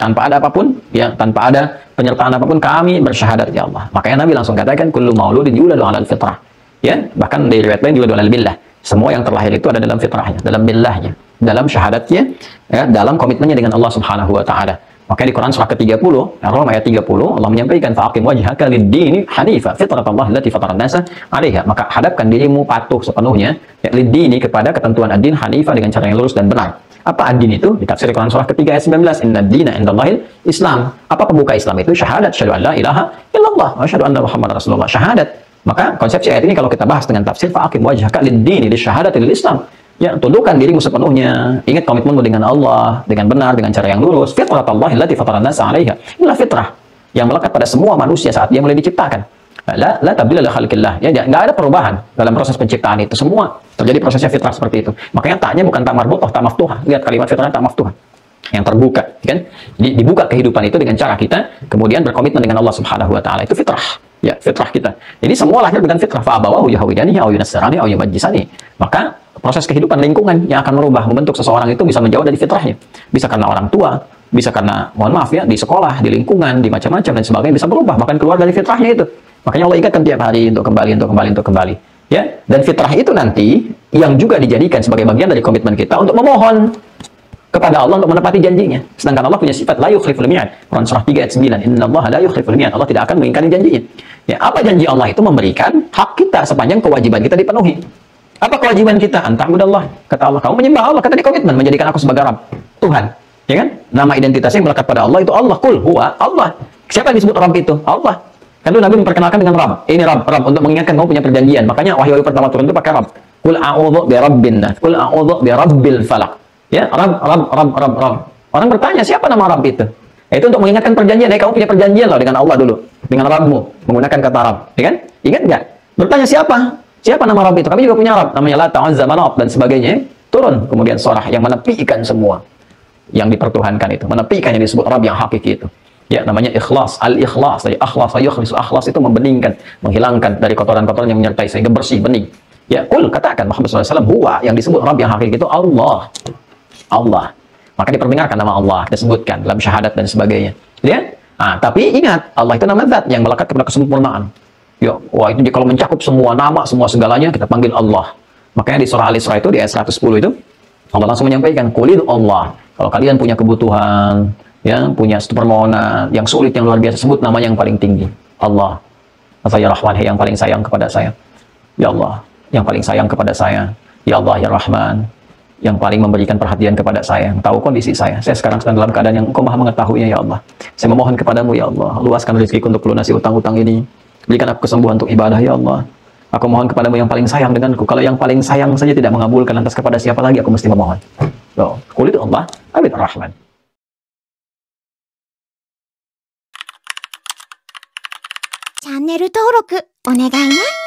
tanpa ada apapun, ya, tanpa ada penyertaan apapun, kami bersyahadat ya Allah. Makanya Nabi langsung katakan kullu mauludin yuladu 'alal fitrah. Ya, bahkan di riwayat lain yuladu 'alal billah. Semua yang terlahir itu ada dalam fitrahnya, dalam billahnya, dalam syahadatnya, ya, dalam komitmennya dengan Allah Subhanahu wa taala. Makanya di Quran surah ke-30, Ar-Rum ayat 30, Allah menyampaikan fa'aqim wajhaka lid-dini hanifa fitratallahi allati fataran nasa 'alaiha. Maka hadapkan dirimu patuh sepenuhnya ya, lid-dini kepada ketentuan ad-din hanifa dengan cara yang lurus dan benar. Apa ad-din itu? Ditafsir Quran surah ketiga ayat 19. Inna ad-dina indallahil Islam. Apa pembuka Islam itu? Syahadat, syahadu an la ilaha illallah wa syahadu anna Muhammadar Rasulullah. Syahadat. Maka konsepsi ayat ini kalau kita bahas dengan tafsir fa'aqim wajhaka lid-dini lisyahadati lil Islam. Ya, tundukkan dirimu sepenuhnya. Ingat komitmenmu dengan Allah, dengan benar, dengan cara yang lurus. Fitratallahi allati fataran nasa 'alaiha. Inilah fitrah yang melekat pada semua manusia saat dia mulai diciptakan. La tabdila li khalqillah. Ya, enggak ada perubahan dalam proses penciptaan itu. Semua terjadi prosesnya fitrah seperti itu. Makanya taknya bukan tak marbutah, tak maftuhah. Lihat kalimat fitrahnya tak maftuhah. Yang terbuka, kan? Jadi dibuka kehidupan itu dengan cara kita kemudian berkomitmen dengan Allah Subhanahu wa taala. Itu fitrah. Ya, fitrah kita. Jadi semua lahir dengan fitrah. Fa abawahu yahwidanihi aw yunassirani aw yumajjisani. Maka proses kehidupan lingkungan yang akan merubah, membentuk seseorang itu bisa menjauh dari fitrahnya. Bisa karena orang tua, bisa karena, mohon maaf ya, di sekolah, di lingkungan, di macam-macam dan sebagainya bisa berubah, bahkan keluar dari fitrahnya itu. Makanya Allah ingatkan tiap hari untuk kembali. Ya, dan fitrah itu nanti yang juga dijadikan sebagai bagian dari komitmen kita untuk memohon kepada Allah untuk menepati janjinya. Sedangkan Allah punya sifat la yukhliful mi'ad. Quran surah 3 ayat 9. Innallaha la yukhliful mi'ad. Allah tidak akan mengingkari janjinya. Ya, apa janji Allah? Itu memberikan hak kita sepanjang kewajiban kita dipenuhi. Apa kewajiban kita? Anta'budallah. Kata Allah, kamu menyembah Allah. Kata dia komitmen menjadikan aku sebagai Rabb, Tuhan. Ya kan? Nama identitasnya yang melekat pada Allah itu Allah. Kul huwa Allah. Siapa yang disebut Rabb itu? Allah. Kan Nabi memperkenalkan dengan Rabb. Ini Rabb, Rabb untuk mengingatkan kamu punya perjanjian. Makanya wahyu pertama turun itu pakai Rabb. Kul a'udzu bi rabbin nas. Kul a'udzu bi rabbil falaq. Ya, Rabb. Orang bertanya, siapa nama Rabb itu? Itu untuk mengingatkan perjanjian. Kamu punya perjanjian loh dengan Allah dulu, dengan Rabbmu, menggunakan kata Rabb, ya kan? Ingat nggak? Bertanya siapa? Siapa nama Rabb itu? Kami juga punya Rabb, namanya Lata, Uzza, Manat dan sebagainya. Turun kemudian surah yang menepikan semua yang dipertuhankan itu, menepikan yang disebut Rabb yang hakiki itu. Ya, namanya ikhlas, al-ikhlas, akhlas, yukhlisu, akhlas itu membeningkan, menghilangkan dari kotoran-kotoran yang menyertai sehingga bersih, bening. Ya, kul katakan Muhammad SAW, huwa yang disebut Rabb yang hakiki itu Allah. Allah. Maka diperdengarkan nama Allah, disebutkan dalam syahadat dan sebagainya. Ya? Nah, tapi ingat, Allah itu nama zat yang melekat kepada kesempurnaan. Ya, wah itu kalau mencakup semua nama, semua segalanya, kita panggil Allah. Makanya di surah Al-Isra itu, di ayat 110 itu, Allah langsung menyampaikan, Qulil Allah. Kalau kalian punya kebutuhan, ya, punya permohonan, yang sulit, yang luar biasa, sebut nama yang paling tinggi. Allah. Ya Rahman, yang paling sayang kepada saya. Ya Allah, yang paling sayang kepada saya. Ya Allah, ya Rahman, yang paling memberikan perhatian kepada saya, yang tahu kondisi saya. Saya sekarang sedang dalam keadaan yang Engkau maha mengetahuinya, ya Allah. Saya memohon kepadamu, ya Allah, luaskan rezekiku untuk melunasi utang-utang ini. Berikan aku kesembuhan untuk ibadah, ya Allah. Aku mohon kepadamu yang paling sayang denganku. Kalau yang paling sayang saja tidak mengabulkan, lantas kepada siapa lagi aku mesti memohon? Qul Allah, Abid Ar-Rahman. チャンネル登録お願いね。